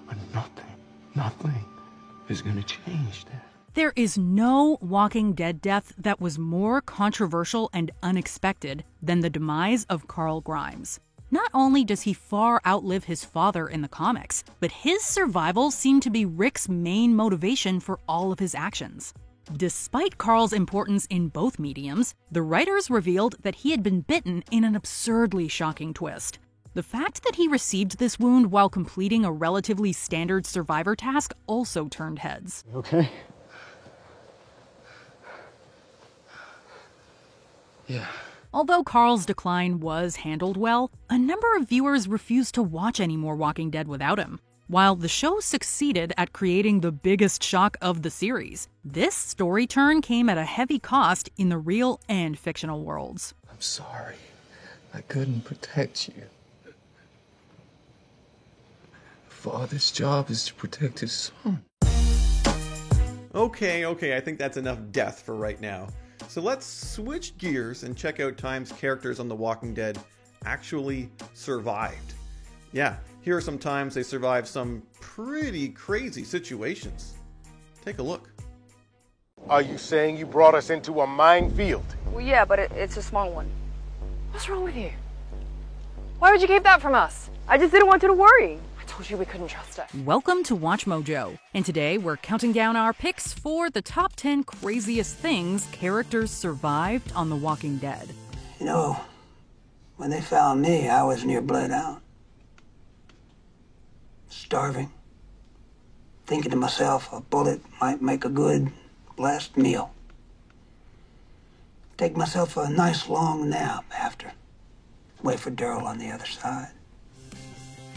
But nothing is gonna change that. There is no Walking Dead death that was more controversial and unexpected than the demise of Carl Grimes. Not only does he far outlive his father in the comics, but his survival seemed to be Rick's main motivation for all of his actions. Despite Carl's importance in both mediums, the writers revealed that he had been bitten in an absurdly shocking twist. The fact that he received this wound while completing a relatively standard survivor task also turned heads. Okay? Yeah. Although Carl's decline was handled well, a number of viewers refused to watch any more Walking Dead without him. While the show succeeded at creating the biggest shock of the series, this story turn came at a heavy cost in the real and fictional worlds. I'm sorry. I couldn't protect you. A father's job is to protect his son. Okay, I think that's enough death for right now. So let's switch gears and check out times characters on The Walking Dead actually survived. Yeah, here are some times they survived some pretty crazy situations. Take a look. Are you saying you brought us into a minefield? Well, yeah, but it's a small one. What's wrong with you? Why would you keep that from us? I just didn't want you to worry. I told you we couldn't trust it. Welcome to Watch Mojo, and today we're counting down our picks for the top 10 craziest things characters survived on The Walking Dead. You know, when they found me, I was near bled out. Starving. Thinking to myself, a bullet might make a good last meal. Take myself a nice long nap after. Wait for Daryl on the other side.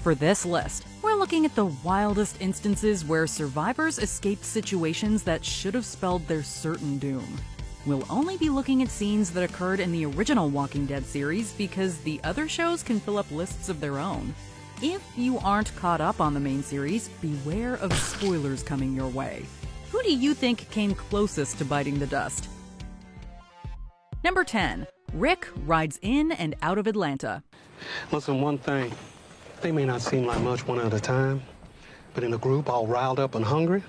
For this list, we're looking at the wildest instances where survivors escaped situations that should have spelled their certain doom. We'll only be looking at scenes that occurred in the original Walking Dead series because the other shows can fill up lists of their own. If you aren't caught up on the main series, beware of spoilers coming your way. Who do you think came closest to biting the dust? Number 10. Rick rides in and out of Atlanta. Listen, one thing. They may not seem like much one at a time, but in a group all riled up and hungry,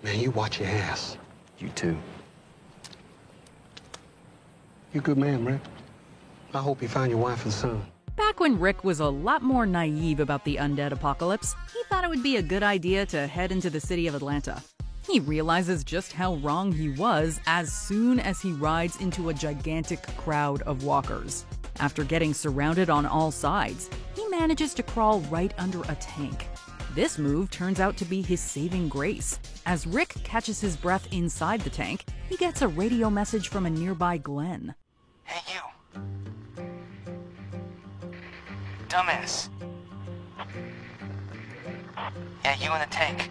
man, you watch your ass. You too. You a good man, Rick. I hope you find your wife and son. Back when Rick was a lot more naive about the undead apocalypse, he thought it would be a good idea to head into the city of Atlanta. He realizes just how wrong he was as soon as he rides into a gigantic crowd of walkers. After getting surrounded on all sides, he manages to crawl right under a tank. This move turns out to be his saving grace. As Rick catches his breath inside the tank, he gets a radio message from a nearby Glenn. Hey, you. Dumbass. Yeah, you in the tank.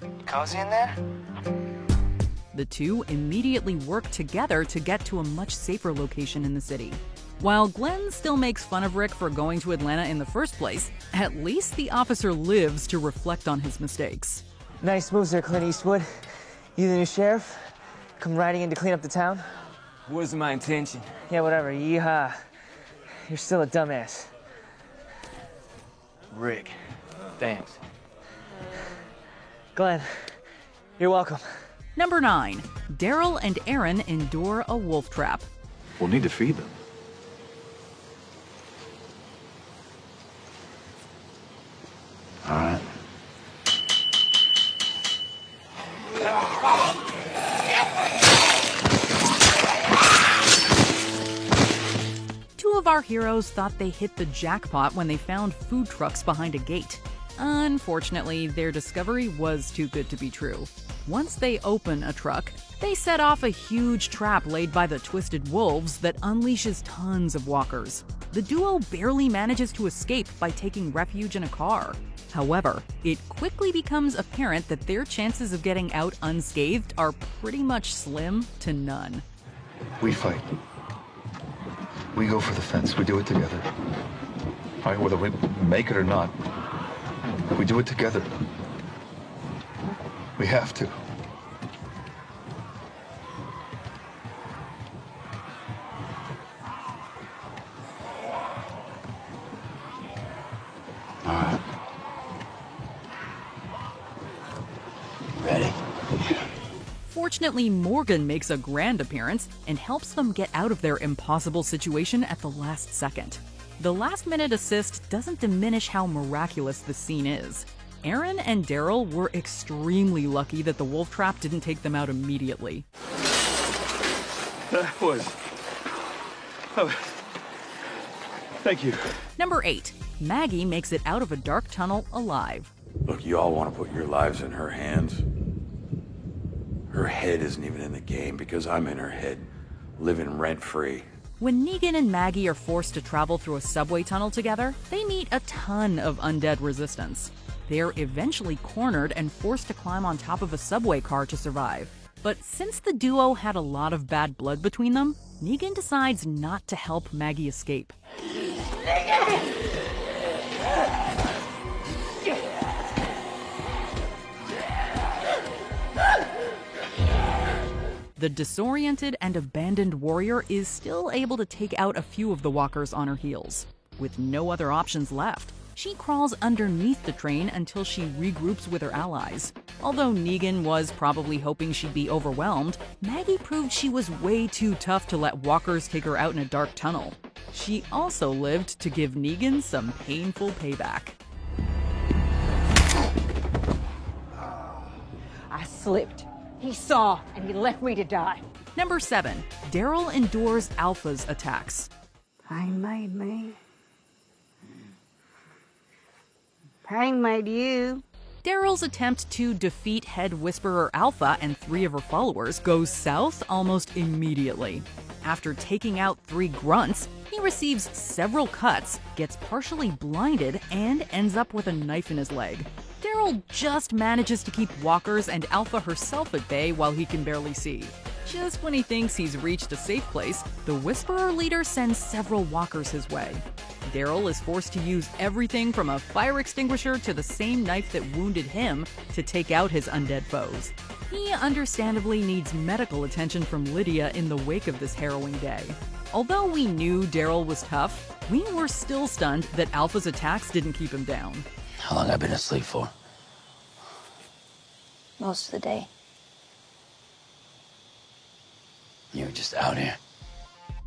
You cozy in there? The two immediately work together to get to a much safer location in the city. While Glenn still makes fun of Rick for going to Atlanta in the first place, at least the officer lives to reflect on his mistakes. Nice moves there, Clint Eastwood. You the new sheriff? Come riding in to clean up the town? Wasn't my intention. Yeah, whatever. Yeehaw. You're still a dumbass. Rick, thanks. Glenn, you're welcome. Number 9. Daryl and Aaron endure a wolf trap. We'll need to feed them. All right. Two of our heroes thought they hit the jackpot when they found food trucks behind a gate. Unfortunately, their discovery was too good to be true. Once they open a truck, they set off a huge trap laid by the Twisted Wolves that unleashes tons of walkers. The duo barely manages to escape by taking refuge in a car. However, it quickly becomes apparent that their chances of getting out unscathed are pretty much slim to none. We fight. We go for the fence. We do it together. All right, whether we make it or not, we do it together. We have to. All right. Ready? Fortunately, Morgan makes a grand appearance and helps them get out of their impossible situation at the last second. The last-minute assist doesn't diminish how miraculous the scene is. Aaron and Daryl were extremely lucky that the wolf trap didn't take them out immediately. That was... Thank you. Number 8. Maggie makes it out of a dark tunnel alive. Look, you all want to put your lives in her hands. Her head isn't even in the game because I'm in her head, living rent-free. When Negan and Maggie are forced to travel through a subway tunnel together, they meet a ton of undead resistance. They're eventually cornered and forced to climb on top of a subway car to survive. But since the duo had a lot of bad blood between them, Negan decides not to help Maggie escape. The disoriented and abandoned warrior is still able to take out a few of the walkers on her heels. With no other options left, she crawls underneath the train until she regroups with her allies. Although Negan was probably hoping she'd be overwhelmed, Maggie proved she was way too tough to let walkers take her out in a dark tunnel. She also lived to give Negan some painful payback. I slipped. He saw, and he left me to die. Number 7. Daryl endures Alpha's attacks. Pain made me. Pain made you. Daryl's attempt to defeat Head Whisperer Alpha and 3 of her followers goes south almost immediately. After taking out 3 grunts, he receives several cuts, gets partially blinded, and ends up with a knife in his leg. Daryl just manages to keep walkers and Alpha herself at bay while he can barely see. Just when he thinks he's reached a safe place, the Whisperer leader sends several walkers his way. Daryl is forced to use everything from a fire extinguisher to the same knife that wounded him to take out his undead foes. He understandably needs medical attention from Lydia in the wake of this harrowing day. Although we knew Daryl was tough, we were still stunned that Alpha's attacks didn't keep him down. How long have I been asleep for? Most of the day. You were just out here.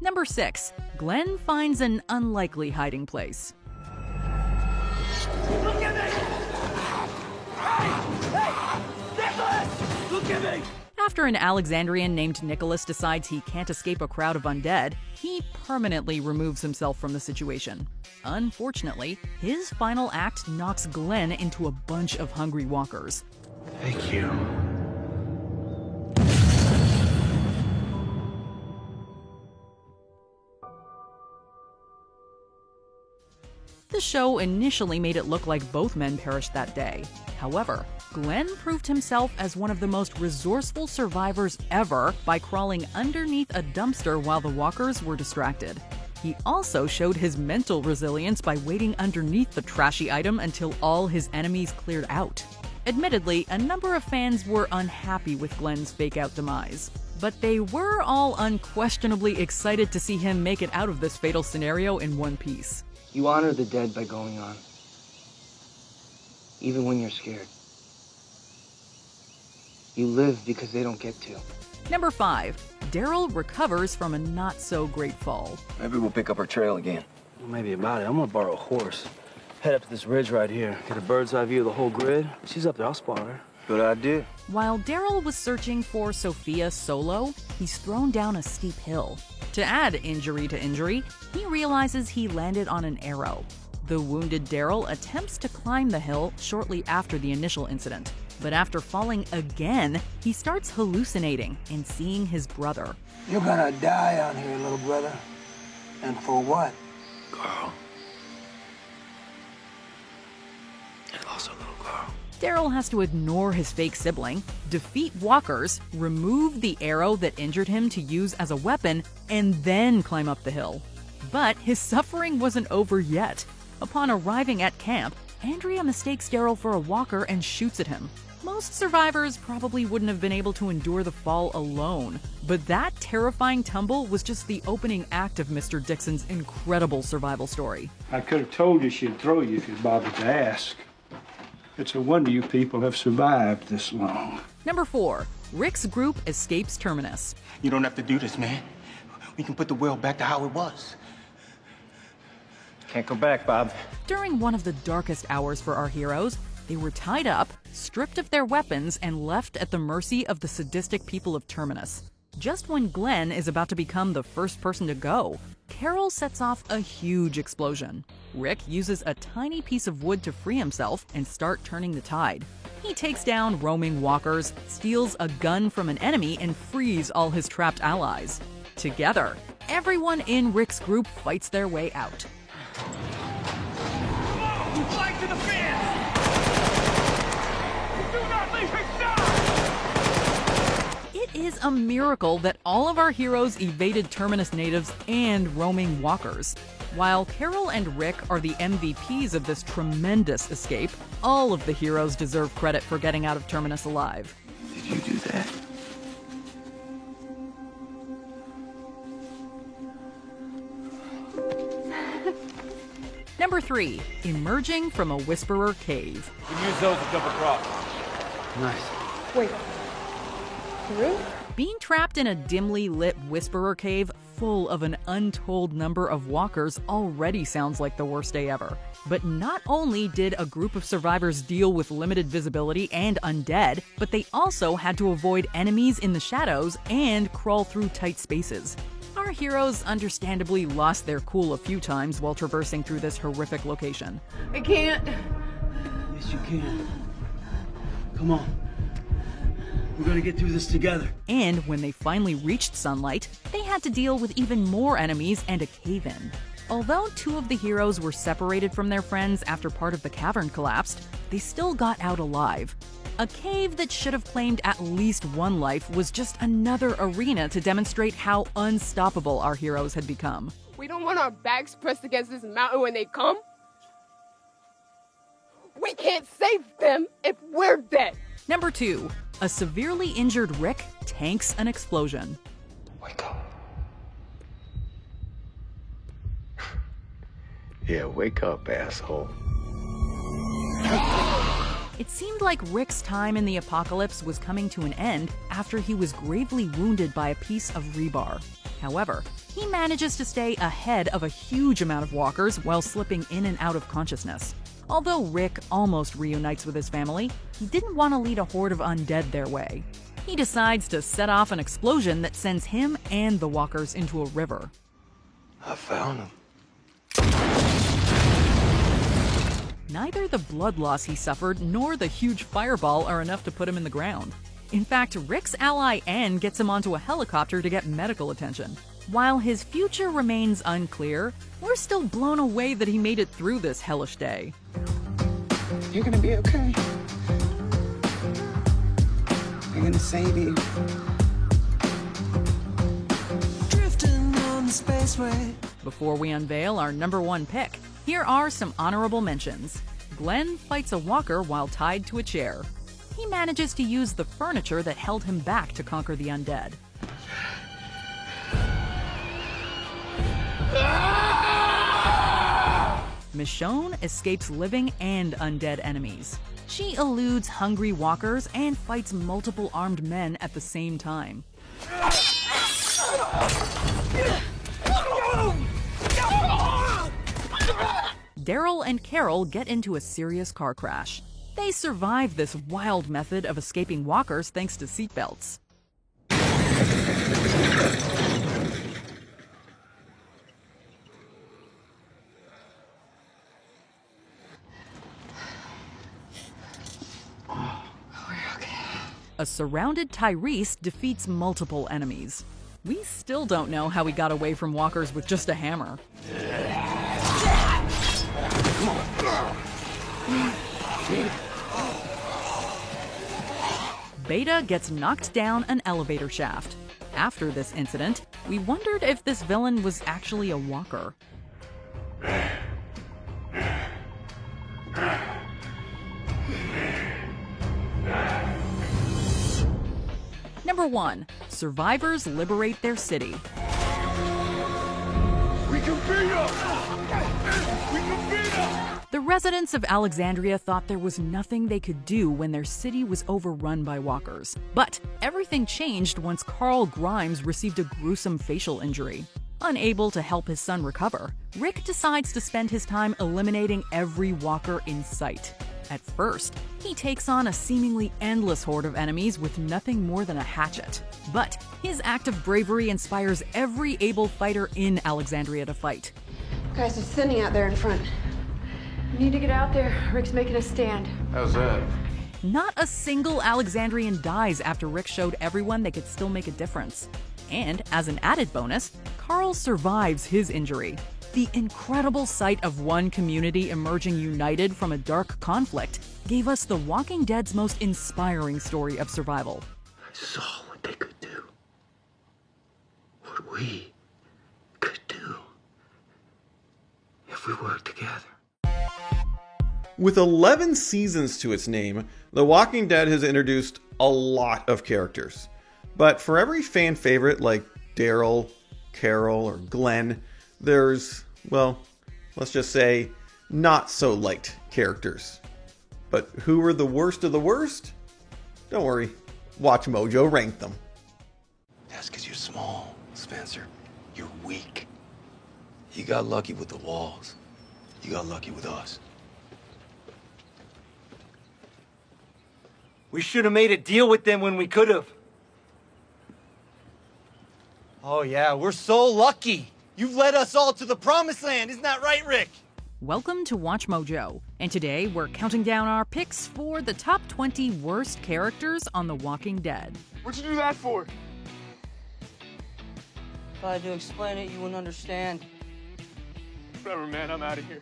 Number 6. Glenn finds an unlikely hiding place. Look at me! Hey! Nicholas! Look at me! After an Alexandrian named Nicholas decides he can't escape a crowd of undead, he permanently removes himself from the situation. Unfortunately, his final act knocks Glenn into a bunch of hungry walkers. Thank you. The show initially made it look like both men perished that day. However, Glenn proved himself as one of the most resourceful survivors ever by crawling underneath a dumpster while the walkers were distracted. He also showed his mental resilience by waiting underneath the trashy item until all his enemies cleared out. Admittedly, a number of fans were unhappy with Glenn's fake-out demise, but they were all unquestionably excited to see him make it out of this fatal scenario in one piece. You honor the dead by going on, even when you're scared. You live because they don't get to. Number 5. Daryl recovers from a not-so-great fall. Maybe we'll pick up our trail again. Well, maybe about it. I'm gonna borrow a horse. Head up to this ridge right here. Get a bird's eye view of the whole grid. She's up there, I'll spot her. Good idea. While Daryl was searching for Sophia solo, he's thrown down a steep hill. To add injury to injury, he realizes he landed on an arrow. The wounded Daryl attempts to climb the hill shortly after the initial incident. But after falling again, he starts hallucinating and seeing his brother. You're gonna die out here, little brother. And for what? Carl. closer, little girl. Daryl has to ignore his fake sibling, defeat walkers, remove the arrow that injured him to use as a weapon, and then climb up the hill. But his suffering wasn't over yet. Upon arriving at camp, Andrea mistakes Daryl for a walker and shoots at him. Most survivors probably wouldn't have been able to endure the fall alone, but that terrifying tumble was just the opening act of Mr. Dixon's incredible survival story. I could have told you she'd throw you if you'd bothered to ask. It's a wonder you people have survived this long. Number 4, Rick's group escapes Terminus. You don't have to do this, man. We can put the world back to how it was. Can't go back, Bob. During one of the darkest hours for our heroes, they were tied up, stripped of their weapons, and left at the mercy of the sadistic people of Terminus. Just when Glenn is about to become the first person to go, Carol sets off a huge explosion. Rick uses a tiny piece of wood to free himself and start turning the tide. He takes down roaming walkers, steals a gun from an enemy, and frees all his trapped allies. Together, everyone in Rick's group fights their way out. Flag to the fence! Do not leave her side! It is a miracle that all of our heroes evaded Terminus natives and roaming walkers. While Carol and Rick are the MVPs of this tremendous escape, all of the heroes deserve credit for getting out of Terminus alive. Did you do that? Number 3, emerging from a Whisperer cave. You can use those to jump across. Nice. Wait. Through? Being trapped in a dimly lit Whisperer cave full of an untold number of walkers already sounds like the worst day ever. But not only did a group of survivors deal with limited visibility and undead, but they also had to avoid enemies in the shadows and crawl through tight spaces. Our heroes understandably lost their cool a few times while traversing through this horrific location. I can't. Yes, you can. Come on. We're gonna get through this together. And when they finally reached sunlight, they had to deal with even more enemies and a cave-in. Although 2 of the heroes were separated from their friends after part of the cavern collapsed, they still got out alive. A cave that should have claimed at least one life was just another arena to demonstrate how unstoppable our heroes had become. We don't want our backs pressed against this mountain when they come. We can't save them if we're dead. Number 2, a severely injured Rick tanks an explosion. Wake up. Yeah, wake up, asshole. It seemed like Rick's time in the apocalypse was coming to an end after he was gravely wounded by a piece of rebar. However, he manages to stay ahead of a huge amount of walkers while slipping in and out of consciousness. Although Rick almost reunites with his family, he didn't want to lead a horde of undead their way. He decides to set off an explosion that sends him and the walkers into a river. I found him. Neither the blood loss he suffered nor the huge fireball are enough to put him in the ground. In fact, Rick's ally Ann gets him onto a helicopter to get medical attention. While his future remains unclear, we're still blown away that he made it through this hellish day. You're gonna be okay. We're gonna save you. Drifting on the spaceway. Before we unveil our number 1 pick, here are some honorable mentions. Glenn fights a walker while tied to a chair. He manages to use the furniture that held him back to conquer the undead. Michonne escapes living and undead enemies. She eludes hungry walkers and fights multiple armed men at the same time. Daryl and Carol get into a serious car crash. They survive this wild method of escaping walkers thanks to seatbelts. A surrounded Tyrese defeats multiple enemies. We still don't know how he got away from walkers with just a hammer. Beta gets knocked down an elevator shaft. After this incident, we wondered if this villain was actually a walker. Number 1. Survivors liberate their city. We can beat them! We can beat them! The residents of Alexandria thought there was nothing they could do when their city was overrun by walkers. But everything changed once Carl Grimes received a gruesome facial injury. Unable to help his son recover, Rick decides to spend his time eliminating every walker in sight. At first, he takes on a seemingly endless horde of enemies with nothing more than a hatchet. But his act of bravery inspires every able fighter in Alexandria to fight. Guys, they're thinning out there in front. We need to get out there. Rick's making a stand. How's that? Not a single Alexandrian dies after Rick showed everyone they could still make a difference. And as an added bonus, Carl survives his injury. The incredible sight of one community emerging united from a dark conflict gave us The Walking Dead's most inspiring story of survival. I saw what they could do. What we could do if we worked together. With 11 seasons to its name, The Walking Dead has introduced a lot of characters. But for every fan favorite like Daryl, Carol, or Glenn, there's, well, let's just say, not so liked characters. But who are the worst of the worst? Don't worry, Watch Mojo ranked them. That's because you're small, Spencer. You're weak. You got lucky with the walls. You got lucky with us. We should have made a deal with them when we could have. Oh yeah, we're so lucky. You've led us all to the promised land, isn't that right, Rick? Welcome to Watch Mojo, and today we're counting down our picks for the top 20 worst characters on The Walking Dead. What'd you do that for? If I had to explain it, you wouldn't understand. Whatever, man, I'm out of here.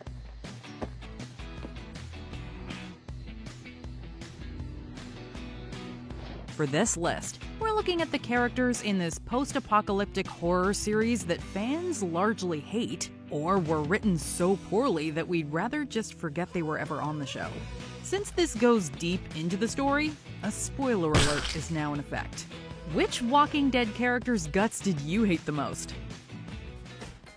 For this list, we're looking at the characters in this post-apocalyptic horror series that fans largely hate, or were written so poorly that we'd rather just forget they were ever on the show. Since this goes deep into the story, a spoiler alert is now in effect. Which Walking Dead character's guts did you hate the most?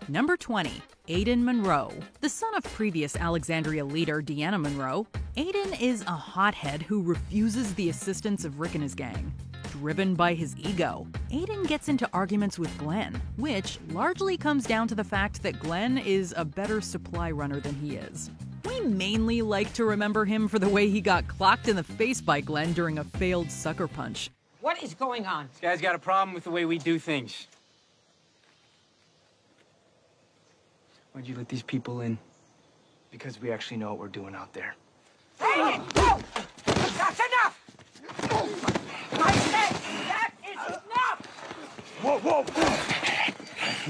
Number 20. Aiden Monroe. The son of previous Alexandria leader Deanna Monroe, Aiden is a hothead who refuses the assistance of Rick and his gang. Driven by his ego, Aiden gets into arguments with Glenn, which largely comes down to the fact that Glenn is a better supply runner than he is. We mainly like to remember him for the way he got clocked in the face by Glenn during a failed sucker punch. What is going on? This guy's got a problem with the way we do things. Why'd you let these people in? Because we actually know what we're doing out there. Hey! No! That's enough! I said that is enough! Whoa, whoa!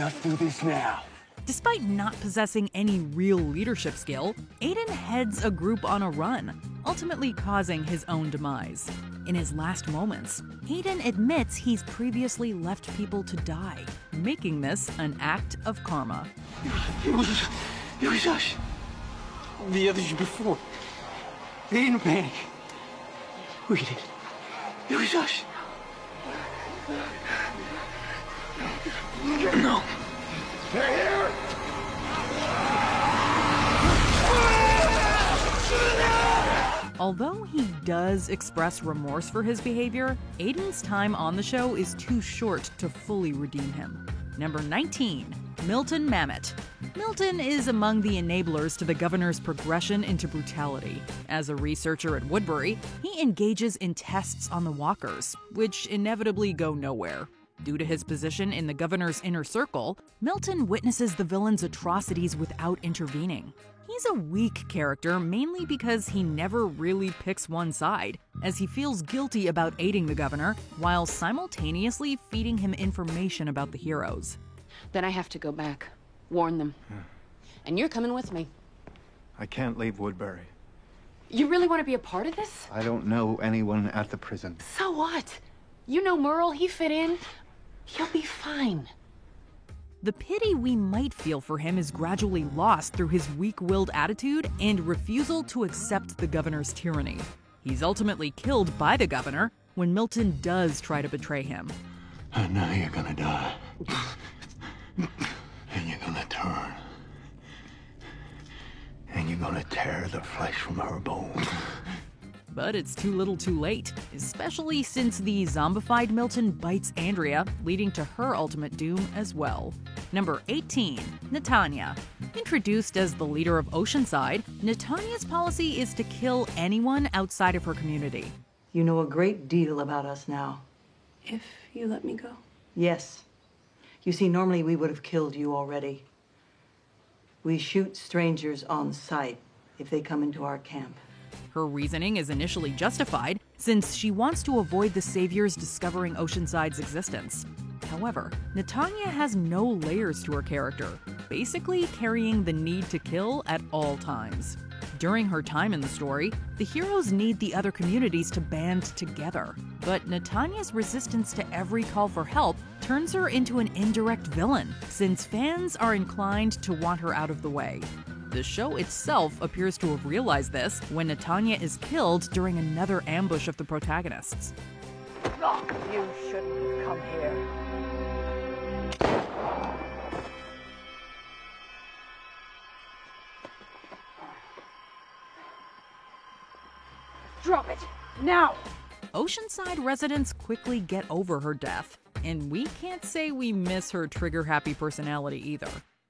Let's do this now. Despite not possessing any real leadership skill, Aiden heads a group on a run, ultimately causing his own demise. In his last moments, Aiden admits he's previously left people to die, making this an act of karma. It was us. The others before. They didn't panic. We did. It was us. No. They're here! Although he does express remorse for his behavior, Aiden's time on the show is too short to fully redeem him. Number 19. Milton Mamet. Milton is among the enablers to the governor's progression into brutality. As a researcher at Woodbury, he engages in tests on the walkers, which inevitably go nowhere. Due to his position in the governor's inner circle, Milton witnesses the villain's atrocities without intervening. He's a weak character mainly because he never really picks one side, as he feels guilty about aiding the governor while simultaneously feeding him information about the heroes. Then I have to go back, warn them. And you're coming with me. I can't leave Woodbury. You really want to be a part of this? I don't know anyone at the prison. So what? You know Merle, he fit in. He'll be fine. The pity we might feel for him is gradually lost through his weak-willed attitude and refusal to accept the governor's tyranny. He's ultimately killed by the governor when Milton does try to betray him. And now you're gonna die. And you're gonna turn. And you're gonna tear the flesh from her bones. But it's too little too late, especially since the zombified Milton bites Andrea, leading to her ultimate doom as well. Number 18, Netanya. Introduced as the leader of Oceanside, Netanya's policy is to kill anyone outside of her community. You know a great deal about us now. If you let me go. Yes. You see, normally we would have killed you already. We shoot strangers on sight if they come into our camp. Her reasoning is initially justified, since she wants to avoid the Saviors discovering Oceanside's existence. However, Netanya has no layers to her character, basically carrying the need to kill at all times. During her time in the story, the heroes need the other communities to band together. But Netanya's resistance to every call for help turns her into an indirect villain, since fans are inclined to want her out of the way. The show itself appears to have realized this when Netanya is killed during another ambush of the protagonists. You shouldn't come here. Drop it! Now! Oceanside residents quickly get over her death, and we can't say we miss her trigger-happy personality either.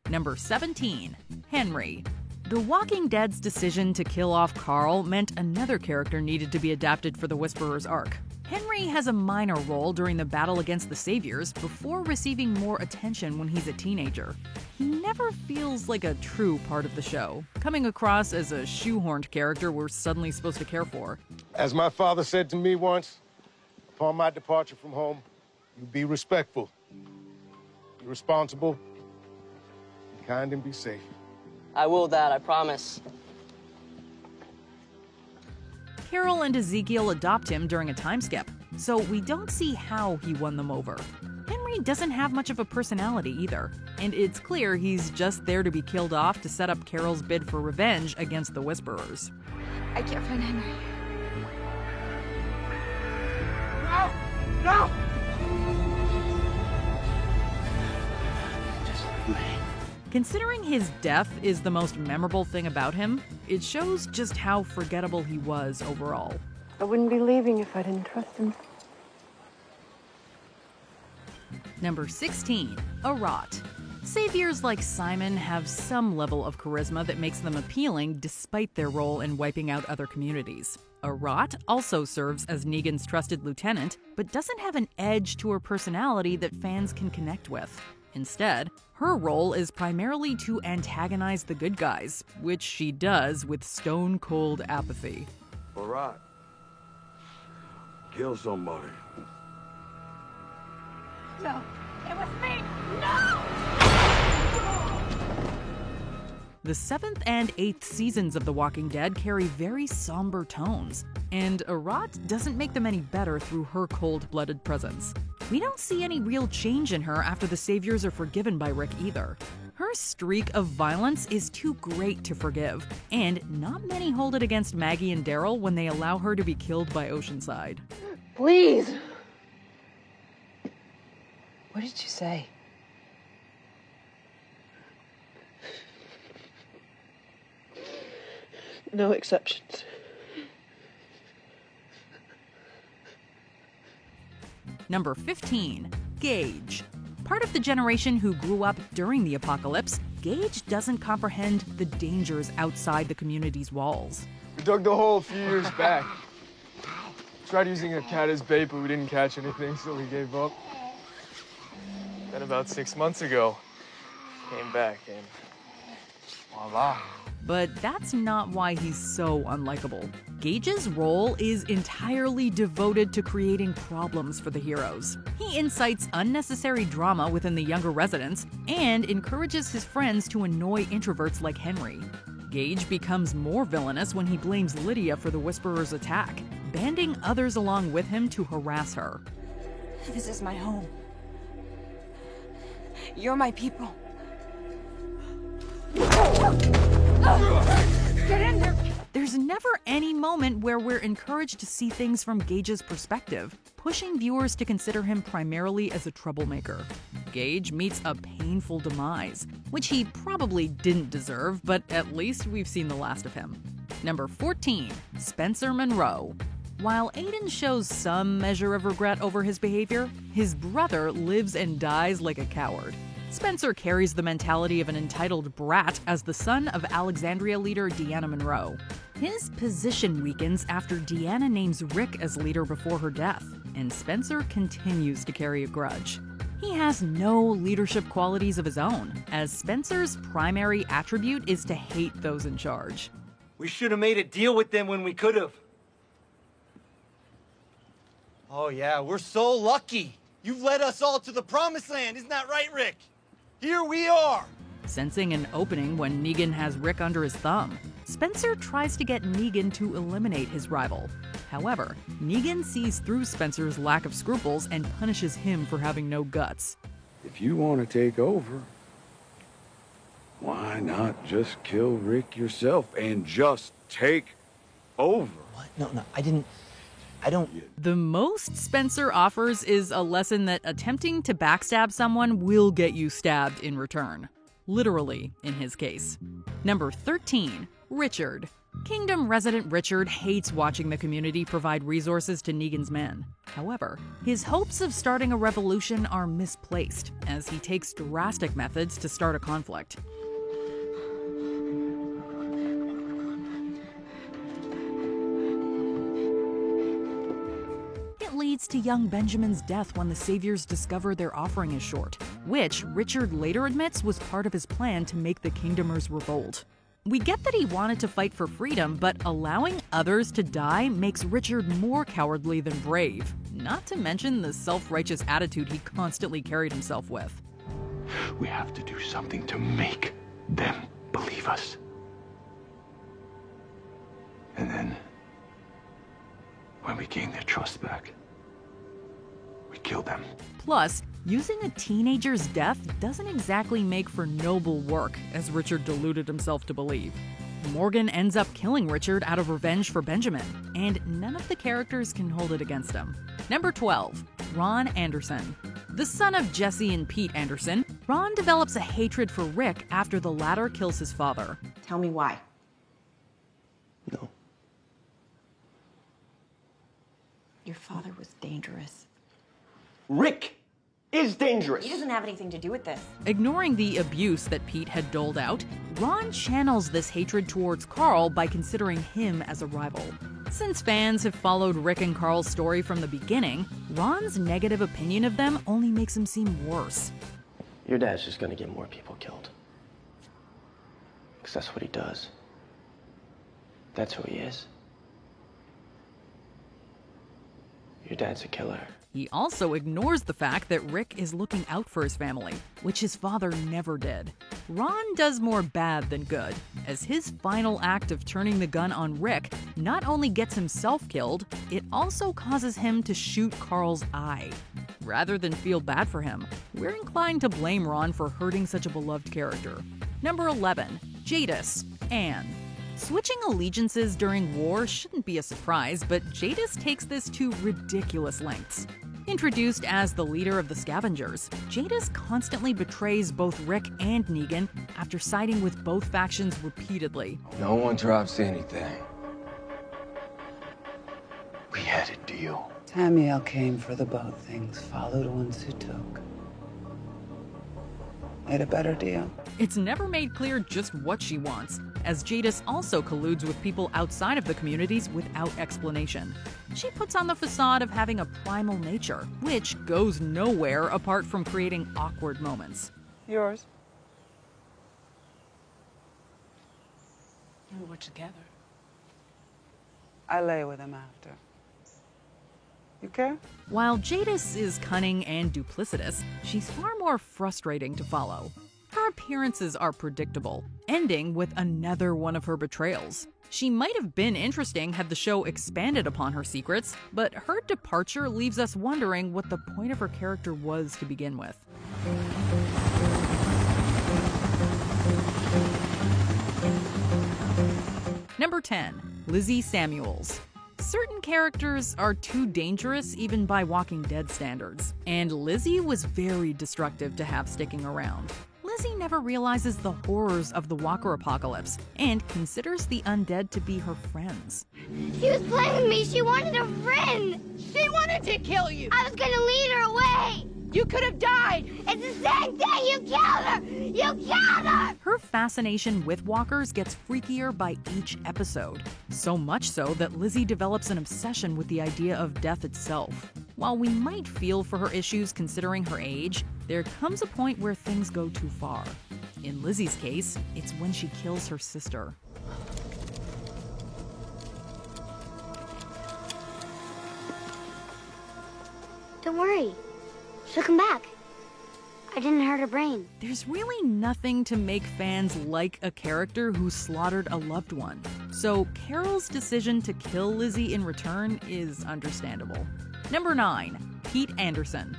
Number 17, Henry. The Walking Dead's decision to kill off Carl meant another character needed to be adapted for the Whisperer's arc. Henry has a minor role during the battle against the Saviors before receiving more attention when he's a teenager. He never feels like a true part of the show, coming across as a shoehorned character we're suddenly supposed to care for. As my father said to me once, upon my departure from home, you be respectful, be responsible, be kind, and be safe. I will that, I promise. Carol and Ezekiel adopt him during a time skip, so we don't see how he won them over. Henry doesn't have much of a personality either, and it's clear he's just there to be killed off to set up Carol's bid for revenge against the Whisperers. I can't find Henry. No! No! Considering his death is the most memorable thing about him, it shows just how forgettable he was overall. I wouldn't be leaving if I didn't trust him. Number 16, Arat. Saviors like Simon have some level of charisma that makes them appealing despite their role in wiping out other communities. Arat also serves as Negan's trusted lieutenant, but doesn't have an edge to her personality that fans can connect with. Instead, her role is primarily to antagonize the good guys, which she does with stone-cold apathy. Arat, kill somebody. No, it was me! No! The 7th and 8th seasons of The Walking Dead carry very somber tones, and Arat doesn't make them any better through her cold-blooded presence. We don't see any real change in her after the Saviors are forgiven by Rick either. Her streak of violence is too great to forgive, and not many hold it against Maggie and Daryl when they allow her to be killed by Oceanside. Please! What did you say? No exceptions. Number 15, Gage. Part of the generation who grew up during the apocalypse, Gage doesn't comprehend the dangers outside the community's walls. We dug the hole a few years back. Tried using a cat as bait, but we didn't catch anything, so we gave up. Then about 6 months ago, came back and voila. But that's not why he's so unlikable. Gage's role is entirely devoted to creating problems for the heroes. He incites unnecessary drama within the younger residents and encourages his friends to annoy introverts like Henry. Gage becomes more villainous when he blames Lydia for the Whisperer's attack, banding others along with him to harass her. This is my home. You're my people. Get in there! There's never any moment where we're encouraged to see things from Gage's perspective, pushing viewers to consider him primarily as a troublemaker. Gage meets a painful demise, which he probably didn't deserve, but at least we've seen the last of him. Number 14, Spencer Monroe. While Aiden shows some measure of regret over his behavior, his brother lives and dies like a coward. Spencer carries the mentality of an entitled brat as the son of Alexandria leader Deanna Monroe. His position weakens after Deanna names Rick as leader before her death, and Spencer continues to carry a grudge. He has no leadership qualities of his own, as Spencer's primary attribute is to hate those in charge. We should have made a deal with them when we could have. Oh yeah, we're so lucky. You've led us all to the promised land, isn't that right, Rick? Here we are! Sensing an opening when Negan has Rick under his thumb, Spencer tries to get Negan to eliminate his rival. However, Negan sees through Spencer's lack of scruples and punishes him for having no guts. If you want to take over, why not just kill Rick yourself and just take over? What? No, I don't... The most Spencer offers is a lesson that attempting to backstab someone will get you stabbed in return. Literally, in his case. Number 13, Richard. Kingdom resident Richard hates watching the community provide resources to Negan's men. However, his hopes of starting a revolution are misplaced, as he takes drastic methods to start a conflict. Leads to young Benjamin's death when the Saviors discover their offering is short, which Richard later admits was part of his plan to make the Kingdomers revolt. We get that he wanted to fight for freedom, but allowing others to die makes Richard more cowardly than brave, not to mention the self-righteous attitude he constantly carried himself with. We have to do something to make them believe us. And then, when we gain their trust back, we kill them. Plus, using a teenager's death doesn't exactly make for noble work, as Richard deluded himself to believe. Morgan ends up killing Richard out of revenge for Benjamin, and none of the characters can hold it against him. Number 12, Ron Anderson. The son of Jesse and Pete Anderson, Ron develops a hatred for Rick after the latter kills his father. Tell me why. No. Your father was dangerous. Rick is dangerous. He doesn't have anything to do with this. Ignoring the abuse that Pete had doled out, Ron channels this hatred towards Carl by considering him as a rival. Since fans have followed Rick and Carl's story from the beginning, Ron's negative opinion of them only makes him seem worse. Your dad's just gonna get more people killed. Because that's what he does. That's who he is. Your dad's a killer. He also ignores the fact that Rick is looking out for his family, which his father never did. Ron does more bad than good, as his final act of turning the gun on Rick not only gets himself killed, it also causes him to shoot Carl's eye. Rather than feel bad for him, we're inclined to blame Ron for hurting such a beloved character. Number 11, Jadis, Anne. Switching allegiances during war shouldn't be a surprise, but Jadis takes this to ridiculous lengths. Introduced as the leader of the Scavengers, Jadis constantly betrays both Rick and Negan after siding with both factions repeatedly. No one drops anything. We had a deal. Tamiel came for the boat things, followed ones who took. Made a better deal. It's never made clear just what she wants, as Jadis also colludes with people outside of the communities without explanation. She puts on the facade of having a primal nature, which goes nowhere apart from creating awkward moments. Yours? We were together. I lay with him after. You care? While Jadis is cunning and duplicitous, she's far more frustrating to follow. Her appearances are predictable, ending with another one of her betrayals. She might have been interesting had the show expanded upon her secrets, but her departure leaves us wondering what the point of her character was to begin with. Number 10. Lizzie Samuels. Certain characters are too dangerous even by Walking Dead standards, and Lizzie was very destructive to have sticking around. Lizzie never realizes the horrors of the Walker apocalypse and considers the undead to be her friends. She was playing with me. She wanted a friend. She wanted to kill you. I was gonna lead her away. You could have died. It's the same thing. You killed her. You killed her. Her fascination with walkers gets freakier by each episode. So much so that Lizzie develops an obsession with the idea of death itself. While we might feel for her issues considering her age, there comes a point where things go too far. In Lizzie's case, it's when she kills her sister. Don't worry. She'll come back. I didn't hurt her brain. There's really nothing to make fans like a character who slaughtered a loved one. So Carol's decision to kill Lizzie in return is understandable. Number 9. Pete Anderson.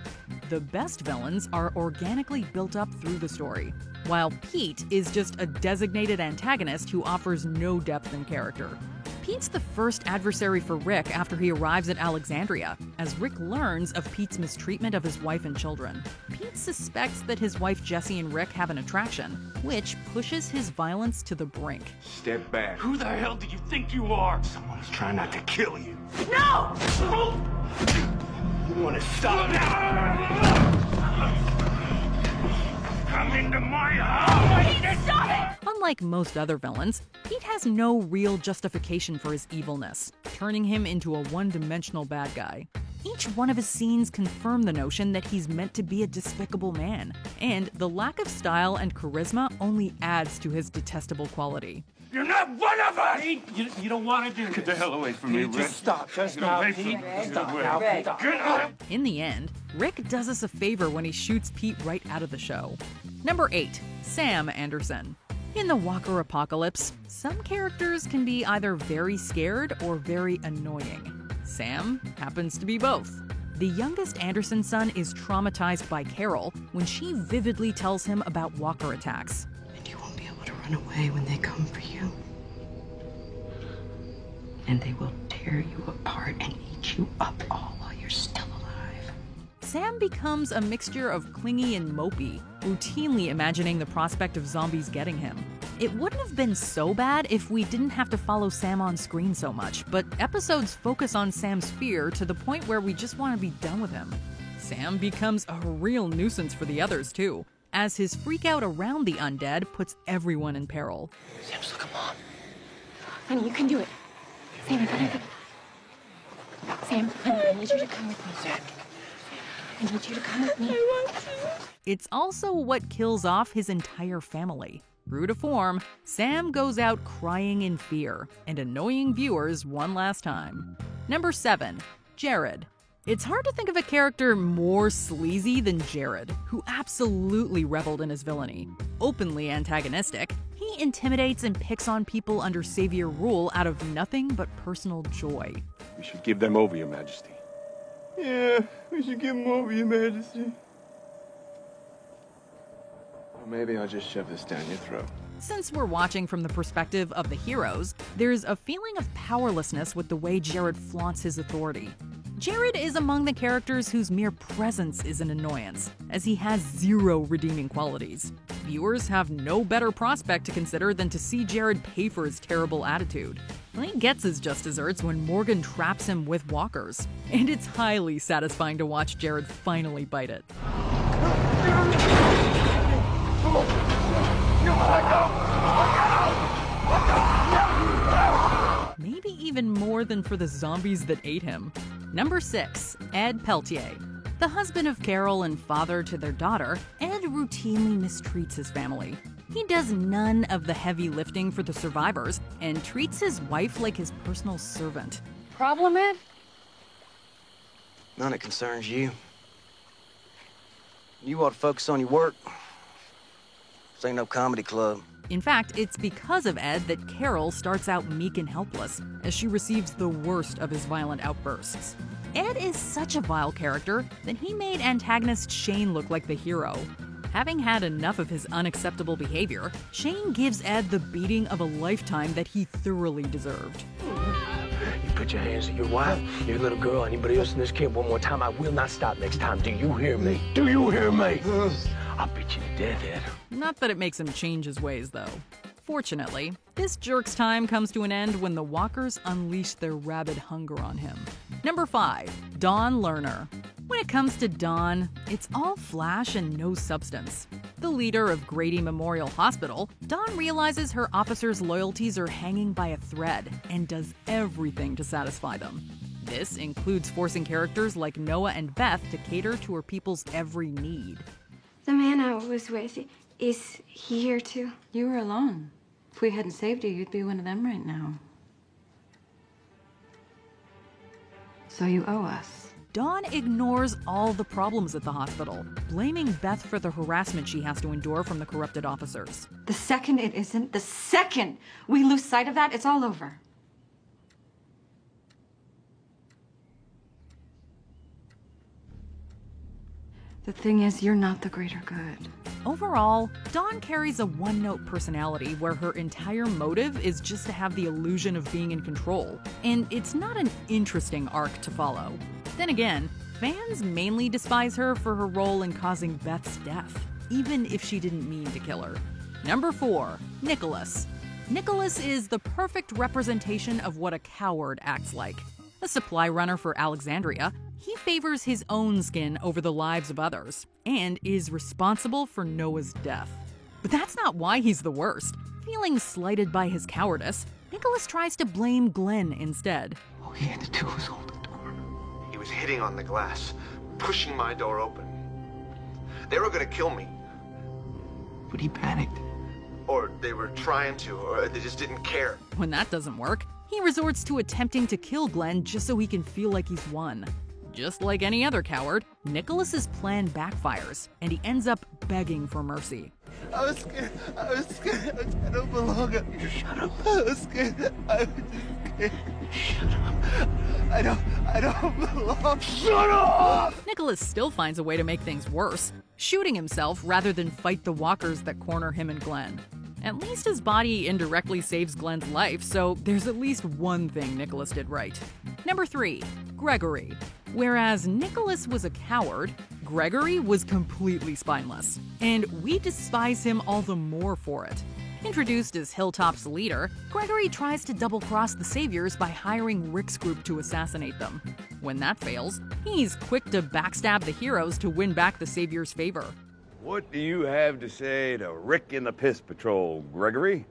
The best villains are organically built up through the story, while Pete is just a designated antagonist who offers no depth in character. Pete's the first adversary for Rick after he arrives at Alexandria, as Rick learns of Pete's mistreatment of his wife and children. Pete suspects that his wife Jessie and Rick have an attraction, which pushes his violence to the brink. Step back. Who the hell do you think you are? Someone's trying not to kill you. No! You want to stop Come into my house! Stop it! Unlike most other villains, Pete has no real justification for his evilness, turning him into a one-dimensional bad guy. Each one of his scenes confirm the notion that he's meant to be a despicable man, and the lack of style and charisma only adds to his detestable quality. You're not one of us! You don't want to do this. Get the hell away from me, Rick. Just stop. Just Get now, away Pete. from me. Stop Get now, away. Pete. Stop. Get up! In the end, Rick does us a favor when he shoots Pete right out of the show. Number 8. Sam Anderson. In the Walker apocalypse, some characters can be either very scared or very annoying. Sam happens to be both. The youngest Anderson son is traumatized by Carol when she vividly tells him about Walker attacks. And you won't be able to run away when they come for you. And they will tear you apart and eat you up all while you're still alive. Sam becomes a mixture of clingy and mopey, routinely imagining the prospect of zombies getting him. It wouldn't have been so bad if we didn't have to follow Sam on screen so much, but episodes focus on Sam's fear to the point where we just want to be done with him. Sam becomes a real nuisance for the others, too, as his freak-out around the undead puts everyone in peril. Sam's looking mom. Honey, you can do it. Sam, Sam, honey, I need you to come with me. Sam, I need you to come with me. I want to. It's also what kills off his entire family. True to form, Sam goes out crying in fear and annoying viewers one last time. Number 7. Jared. It's hard to think of a character more sleazy than Jared, who absolutely reveled in his villainy. Openly antagonistic, he intimidates and picks on people under Savior rule out of nothing but personal joy. We should give them over, Your Majesty. Yeah, we should give him over, Your Majesty. Or maybe I'll just shove this down your throat. Since we're watching from the perspective of the heroes, there's a feeling of powerlessness with the way Jared flaunts his authority. Jared is among the characters whose mere presence is an annoyance, as he has zero redeeming qualities. Viewers have no better prospect to consider than to see Jared pay for his terrible attitude. He gets his just desserts when Morgan traps him with walkers, and it's highly satisfying to watch Jared finally bite it. Maybe even more than for the zombies that ate him. Number 6. Ed Peltier. The husband of Carol and father to their daughter, Ed routinely mistreats his family. He does none of the heavy lifting for the survivors and treats his wife like his personal servant. Problem, Ed? None that concerns you. You ought to focus on your work. This ain't no comedy club. In fact, it's because of Ed that Carol starts out meek and helpless as she receives the worst of his violent outbursts. Ed is such a vile character that he made antagonist Shane look like the hero. Having had enough of his unacceptable behavior, Shane gives Ed the beating of a lifetime that he thoroughly deserved. You put your hands on your wife, your little girl, anybody else in this camp one more time, I will not stop next time. Do you hear me? Do you hear me? I'll beat you to death, Ed. Not that it makes him change his ways, though. Fortunately, this jerk's time comes to an end when the walkers unleash their rabid hunger on him. Number 5, Dawn Lerner. When it comes to Dawn, it's all flash and no substance. The leader of Grady Memorial Hospital, Dawn realizes her officers' loyalties are hanging by a thread and does everything to satisfy them. This includes forcing characters like Noah and Beth to cater to her people's every need. The man I was with, is he here too? You were alone. If we hadn't saved you, you'd be one of them right now. So you owe us. Dawn ignores all the problems at the hospital, blaming Beth for the harassment she has to endure from the corrupted officers. The second it isn't, the second we lose sight of that, it's all over. The thing is, you're not the greater good. Overall, Dawn carries a one-note personality where her entire motive is just to have the illusion of being in control, and it's not an interesting arc to follow. Then again, fans mainly despise her for her role in causing Beth's death, even if she didn't mean to kill her. Number 4, Nicholas. Nicholas is the perfect representation of what a coward acts like. A supply runner for Alexandria, he favors his own skin over the lives of others, and is responsible for Noah's death. But that's not why he's the worst. Feeling slighted by his cowardice, Nicholas tries to blame Glenn instead. All he had to do was hold the door. He was hitting on the glass, pushing my door open. They were gonna kill me. But he panicked. Or they were trying to, or they just didn't care. When that doesn't work, he resorts to attempting to kill Glenn just so he can feel like he's won. Just like any other coward, Nicholas's plan backfires, and he ends up begging for mercy. I was scared. I don't belong. Shut up. I was scared. I was just scared. Shut up. I don't belong. Shut up! Nicholas still finds a way to make things worse, shooting himself rather than fight the walkers that corner him and Glenn. At least his body indirectly saves Glenn's life, so there's at least one thing Nicholas did right. Number 3, Gregory. Whereas Nicholas was a coward, Gregory was completely spineless, and we despise him all the more for it. Introduced as Hilltop's leader, Gregory tries to double-cross the Saviors by hiring Rick's group to assassinate them. When that fails, he's quick to backstab the heroes to win back the Saviors' favor. What do you have to say to Rick and the Piss Patrol, Gregory?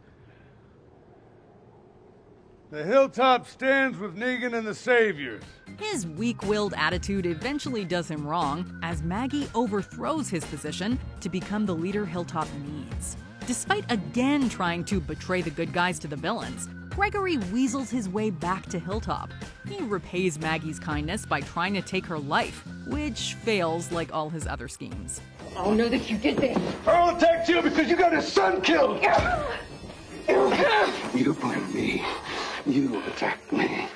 The Hilltop stands with Negan and the Saviors. His weak-willed attitude eventually does him wrong, as Maggie overthrows his position to become the leader Hilltop needs. Despite again trying to betray the good guys to the villains, Gregory weasels his way back to Hilltop. He repays Maggie's kindness by trying to take her life, which fails like all his other schemes. Oh, no, that you did this. I'll attack you because you got his son killed! You blame me. You attacked me.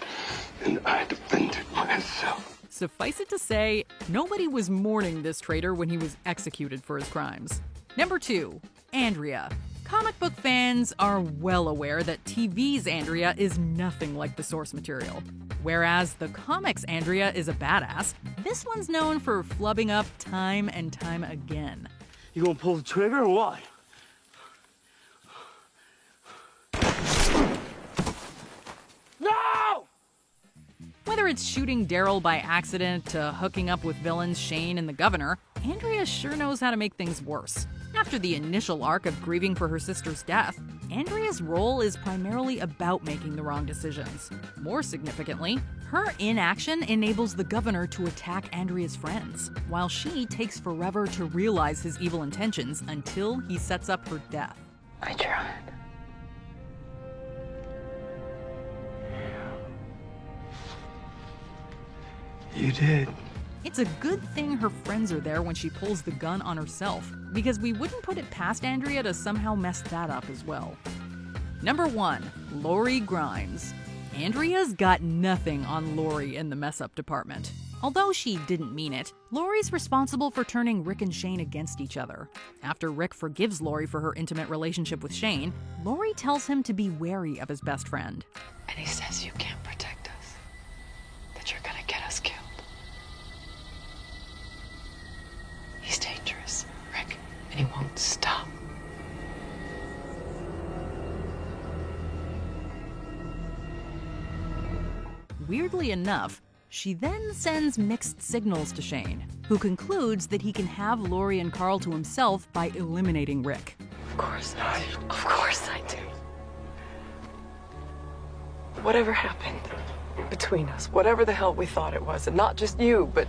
And I defended myself. Suffice it to say, nobody was mourning this traitor when he was executed for his crimes. Number 2, Andrea. Comic book fans are well aware that TV's Andrea is nothing like the source material. Whereas the comics Andrea is a badass, this one's known for flubbing up time and time again. You gonna pull the trigger or what? No! Whether it's shooting Daryl by accident to hooking up with villains Shane and the Governor, Andrea sure knows how to make things worse. After the initial arc of grieving for her sister's death, Andrea's role is primarily about making the wrong decisions. More significantly, her inaction enables the Governor to attack Andrea's friends, while she takes forever to realize his evil intentions until he sets up her death. I tried. You did. It's a good thing her friends are there when she pulls the gun on herself, because we wouldn't put it past Andrea to somehow mess that up as well. Number 1. Lori Grimes. Andrea's got nothing on Lori in the mess-up department. Although she didn't mean it, Lori's responsible for turning Rick and Shane against each other. After Rick forgives Lori for her intimate relationship with Shane, Lori tells him to be wary of his best friend. And he says you can't protect us, that you're gonna get us killed. He's dangerous, Rick, and he won't stop. Weirdly enough, she then sends mixed signals to Shane, who concludes that he can have Lori and Carl to himself by eliminating Rick. Of course I do. Of course I do. Whatever happened between us, whatever the hell we thought it was, and not just you, but...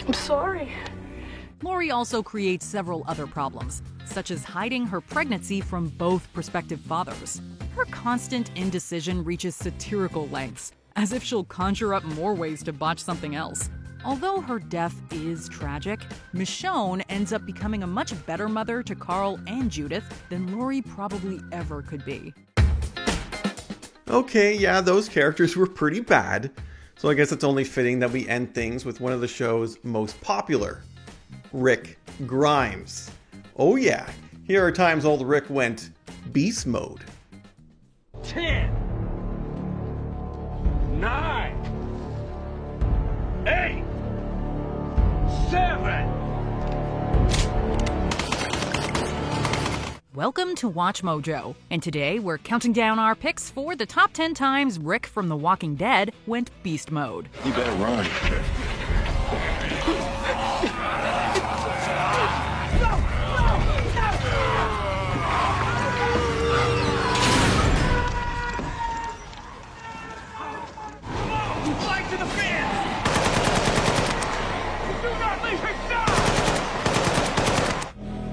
I'm sorry. Lori also creates several other problems, such as hiding her pregnancy from both prospective fathers. Her constant indecision reaches satirical lengths, as if she'll conjure up more ways to botch something else. Although her death is tragic, Michonne ends up becoming a much better mother to Carl and Judith than Lori probably ever could be. Okay, yeah, those characters were pretty bad, so I guess it's only fitting that we end things with one of the show's most popular, Rick Grimes. Oh yeah, here are times old Rick went beast mode. 10, 9, 8, 7. Welcome to Watch Mojo, and today we're counting down our picks for the top 10 times Rick from The Walking Dead went beast mode. You better run.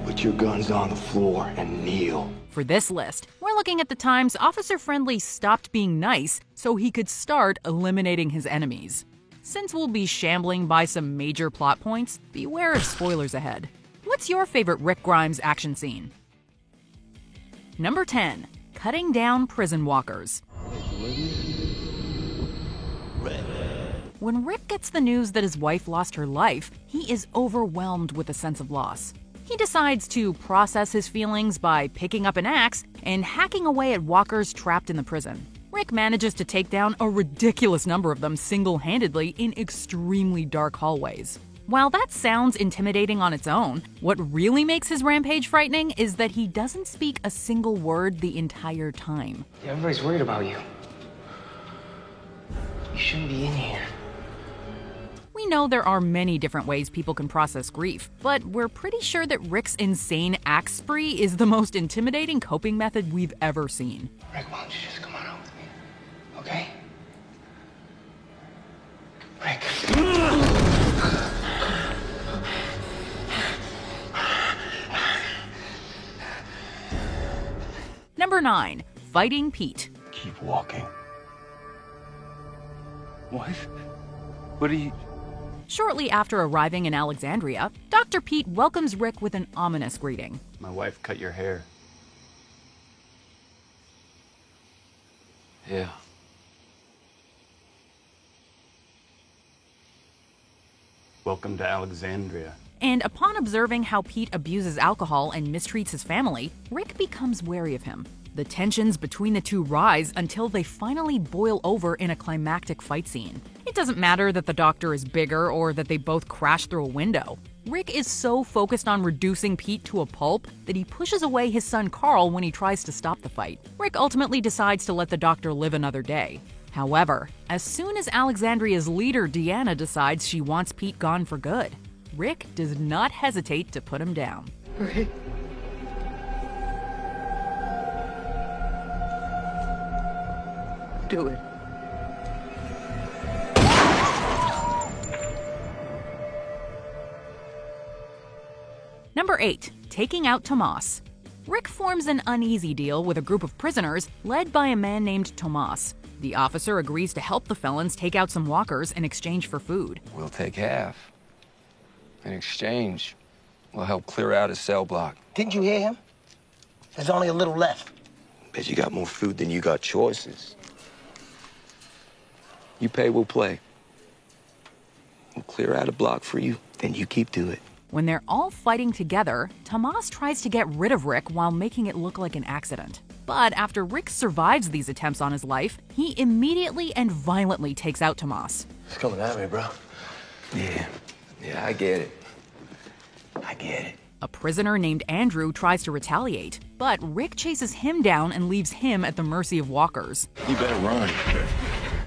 Put your guns on the floor and kneel. For this list, we're looking at the times Officer Friendly stopped being nice so he could start eliminating his enemies. Since we'll be shambling by some major plot points, beware of spoilers ahead. What's your favorite Rick Grimes action scene? Number 10. Cutting down prison walkers. When Rick gets the news that his wife lost her life, he is overwhelmed with a sense of loss. He decides to process his feelings by picking up an axe and hacking away at walkers trapped in the prison. Rick manages to take down a ridiculous number of them single-handedly in extremely dark hallways. While that sounds intimidating on its own, what really makes his rampage frightening is that he doesn't speak a single word the entire time. Yeah, everybody's worried about you. You shouldn't be in here. We know there are many different ways people can process grief, but we're pretty sure that Rick's insane axe spree is the most intimidating coping method we've ever seen. Rick, why don't you just come on out with me? Okay? Rick. Number 9. Fighting Pete. Keep walking. What? What are you... Shortly after arriving in Alexandria, Dr. Pete welcomes Rick with an ominous greeting. My wife cut your hair. Yeah. Welcome to Alexandria. And upon observing how Pete abuses alcohol and mistreats his family, Rick becomes wary of him. The tensions between the two rise until they finally boil over in a climactic fight scene. It doesn't matter that the doctor is bigger or that they both crash through a window. Rick is so focused on reducing Pete to a pulp that he pushes away his son Carl when he tries to stop the fight. Rick ultimately decides to let the doctor live another day. However, as soon as Alexandria's leader Deanna decides she wants Pete gone for good, Rick does not hesitate to put him down. Rick. Do it. Number 8. Taking out Tomas. Rick forms an uneasy deal with a group of prisoners led by a man named Tomas. The officer agrees to help the felons take out some walkers in exchange for food. We'll take half. In exchange, we'll help clear out his cell block. Didn't you hear him? There's only a little left. Bet you got more food than you got choices. You pay, we'll play. We'll clear out a block for you, then you keep to it. When they're all fighting together, Tomas tries to get rid of Rick while making it look like an accident. But after Rick survives these attempts on his life, he immediately and violently takes out Tomas. It's coming at me, bro. Yeah, I get it. I get it. A prisoner named Andrew tries to retaliate, but Rick chases him down and leaves him at the mercy of walkers. You better run.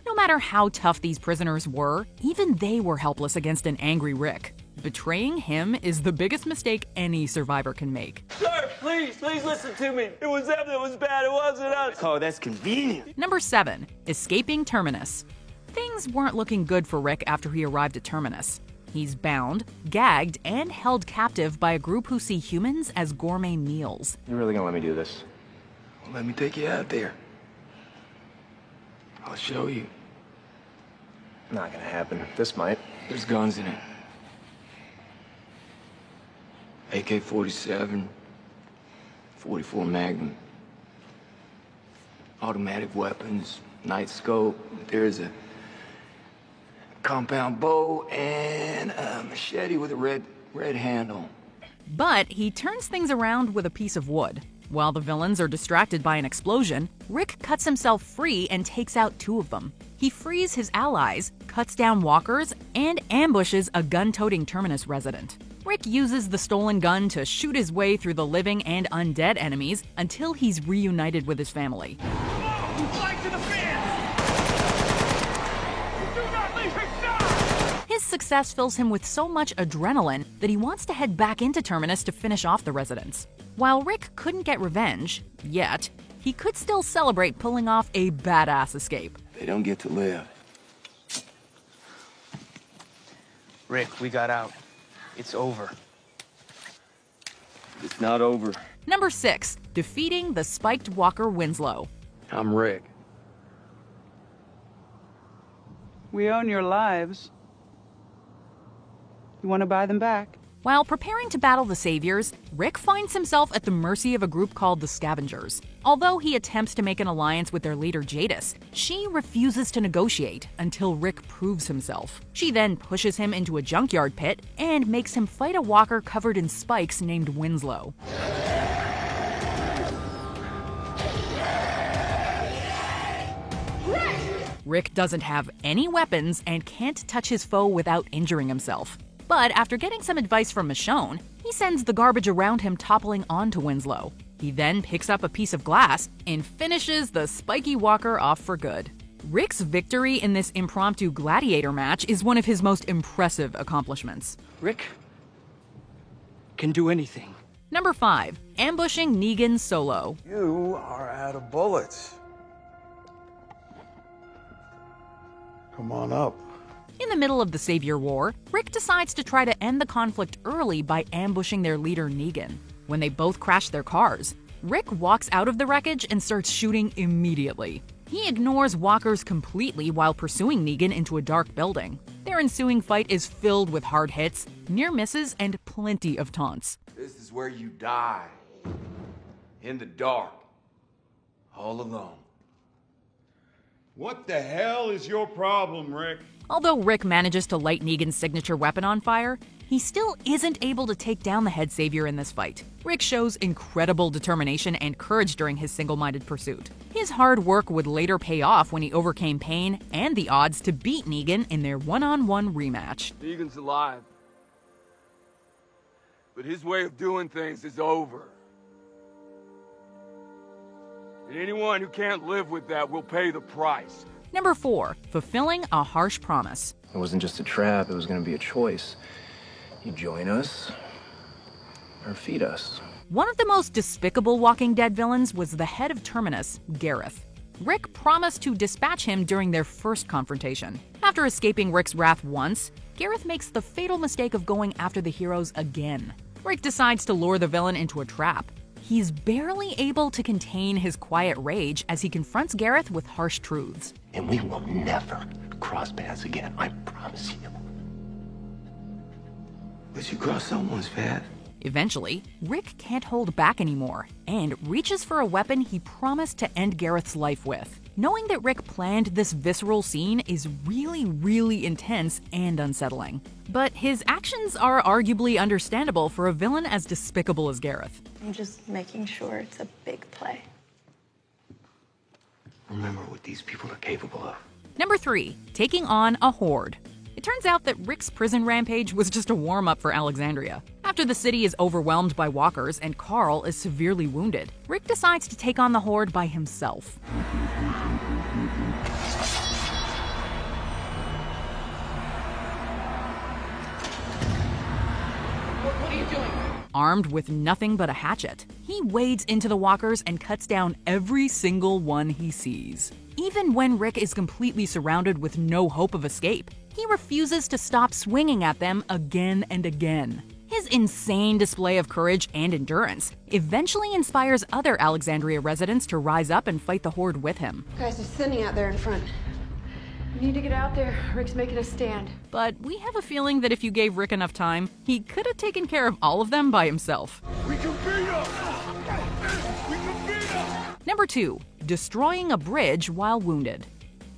No matter how tough these prisoners were, even they were helpless against an angry Rick. Betraying him is the biggest mistake any survivor can make. Sir, please listen to me. It was them that was bad, it wasn't us. Oh, that's convenient. Number 7, escaping Terminus. Things weren't looking good for Rick after he arrived at Terminus. He's bound, gagged, and held captive by a group who see humans as gourmet meals. You really gonna let me do this? Well, let me take you out there. I'll show you. Not gonna happen. This might. There's guns in it. AK-47, 44 Magnum, automatic weapons, night scope. There's a compound bow and a machete with a red handle. But he turns things around with a piece of wood. While the villains are distracted by an explosion, Rick cuts himself free and takes out 2 of them. He frees his allies, cuts down walkers, and ambushes a gun-toting Terminus resident. Rick uses the stolen gun to shoot his way through the living and undead enemies until he's reunited with his family. His success fills him with so much adrenaline that he wants to head back into Terminus to finish off the residents. While Rick couldn't get revenge, yet, he could still celebrate pulling off a badass escape. They don't get to live. Rick, we got out. It's over. It's not over. Number 6, defeating the spiked walker Winslow. I'm Rick. We own your lives. You want to buy them back? While preparing to battle the Saviors, Rick finds himself at the mercy of a group called the Scavengers. Although he attempts to make an alliance with their leader Jadis, she refuses to negotiate until Rick proves himself. She then pushes him into a junkyard pit and makes him fight a walker covered in spikes named Winslow. Rick doesn't have any weapons and can't touch his foe without injuring himself. But after getting some advice from Michonne, he sends the garbage around him toppling onto Winslow. He then picks up a piece of glass and finishes the spiky walker off for good. Rick's victory in this impromptu gladiator match is one of his most impressive accomplishments. Rick can do anything. Number 5, ambushing Negan solo. You are out of bullets. Come on up. In the middle of the Savior War, Rick decides to try to end the conflict early by ambushing their leader Negan. When they both crash their cars, Rick walks out of the wreckage and starts shooting immediately. He ignores walkers completely while pursuing Negan into a dark building. Their ensuing fight is filled with hard hits, near misses, and plenty of taunts. This is where you die. In the dark. All alone. What the hell is your problem, Rick? Although Rick manages to light Negan's signature weapon on fire, he still isn't able to take down the head savior in this fight. Rick shows incredible determination and courage during his single-minded pursuit. His hard work would later pay off when he overcame pain and the odds to beat Negan in their one-on-one rematch. Negan's alive. But his way of doing things is over. And anyone who can't live with that will pay the price. Number 4, fulfilling a harsh promise. It wasn't just a trap, it was gonna be a choice. You join us, or feed us. One of the most despicable Walking Dead villains was the head of Terminus, Gareth. Rick promised to dispatch him during their first confrontation. After escaping Rick's wrath once, Gareth makes the fatal mistake of going after the heroes again. Rick decides to lure the villain into a trap. He's barely able to contain his quiet rage as he confronts Gareth with harsh truths. And we will never cross paths again, I promise you. But you cross someone's path. Eventually, Rick can't hold back anymore and reaches for a weapon he promised to end Gareth's life with. Knowing that Rick planned this visceral scene is really intense and unsettling. But his actions are arguably understandable for a villain as despicable as Gareth. I'm just making sure it's a big play. Remember what these people are capable of. Number 3, taking on a horde. It turns out that Rick's prison rampage was just a warm-up for Alexandria. After the city is overwhelmed by walkers and Carl is severely wounded, Rick decides to take on the horde by himself. What are you doing? Armed with nothing but a hatchet, he wades into the walkers and cuts down every single one he sees. Even when Rick is completely surrounded with no hope of escape, he refuses to stop swinging at them again and again. His insane display of courage and endurance eventually inspires other Alexandria residents to rise up and fight the horde with him. Guys, they're thinning out there in front. We need to get out there. Rick's making a stand. But we have a feeling that if you gave Rick enough time, he could have taken care of all of them by himself. We can beat up! We can beat up! Number 2, destroying a bridge while wounded.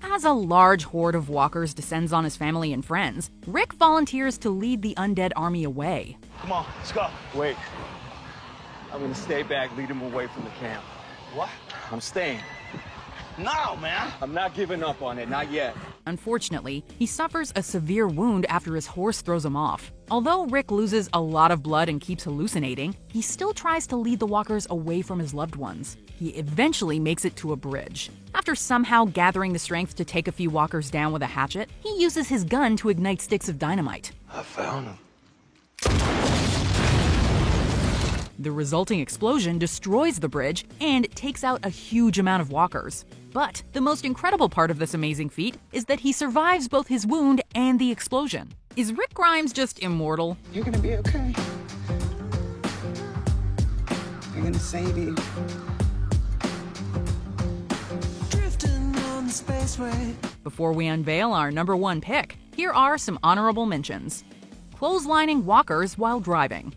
As a large horde of walkers descends on his family and friends, Rick volunteers to lead the undead army away. Come on, let's go. Wait. I'm gonna stay back, lead him away from the camp. What? I'm staying. No, man! I'm not giving up on it, not yet. Unfortunately, he suffers a severe wound after his horse throws him off. Although Rick loses a lot of blood and keeps hallucinating, he still tries to lead the walkers away from his loved ones. He eventually makes it to a bridge. After somehow gathering the strength to take a few walkers down with a hatchet, he uses his gun to ignite sticks of dynamite. I found him. The resulting explosion destroys the bridge and takes out a huge amount of walkers. But the most incredible part of this amazing feat is that he survives both his wound and the explosion. Is Rick Grimes just immortal? You're gonna be okay. I'm gonna save you. Drifting on the spaceway. Before we unveil our number 1 pick, here are some honorable mentions. Clotheslining walkers while driving.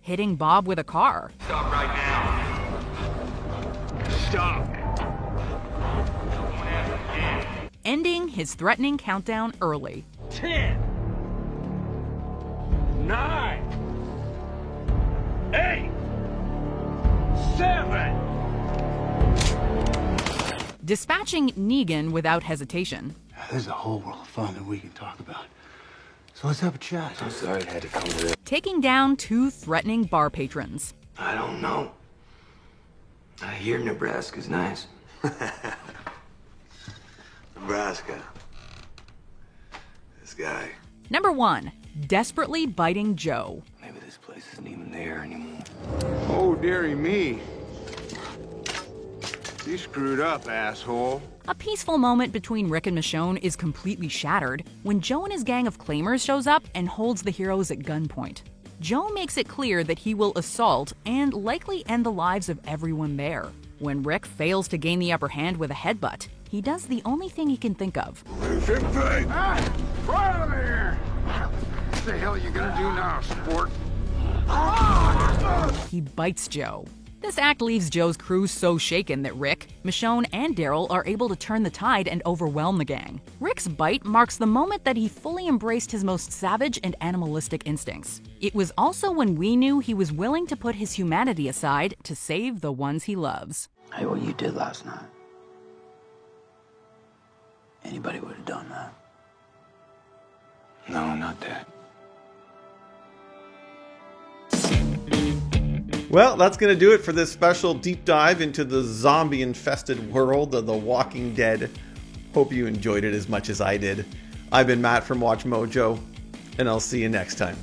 Hitting Bob with a car. Stop right now. Stop. Ending his threatening countdown early. 10, 9, 8, 7. Dispatching Negan without hesitation. There's a whole world of fun that we can talk about. So let's have a chat. I'm sorry it had to come to this. Taking down 2 threatening bar patrons. I don't know. I hear Nebraska's nice. Nebraska. This guy. Number 1, desperately biting Joe. Maybe this place isn't even there anymore. Oh, dearie me. You screwed up, asshole. A peaceful moment between Rick and Michonne is completely shattered when Joe and his gang of claimers shows up and holds the heroes at gunpoint. Joe makes it clear that he will assault and likely end the lives of everyone there. When Rick fails to gain the upper hand with a headbutt, he does the only thing he can think of. Hey, out of here! What the hell are you gonna do now, sport? He bites Joe. This act leaves Joe's crew so shaken that Rick, Michonne, and Daryl are able to turn the tide and overwhelm the gang. Rick's bite marks the moment that he fully embraced his most savage and animalistic instincts. It was also when we knew he was willing to put his humanity aside to save the ones he loves. Hey, what you did last night. Anybody would have done that. No, not that. Well, that's going to do it for this special deep dive into the zombie-infested world of The Walking Dead. Hope you enjoyed it as much as I did. I've been Matt from Watch Mojo, and I'll see you next time.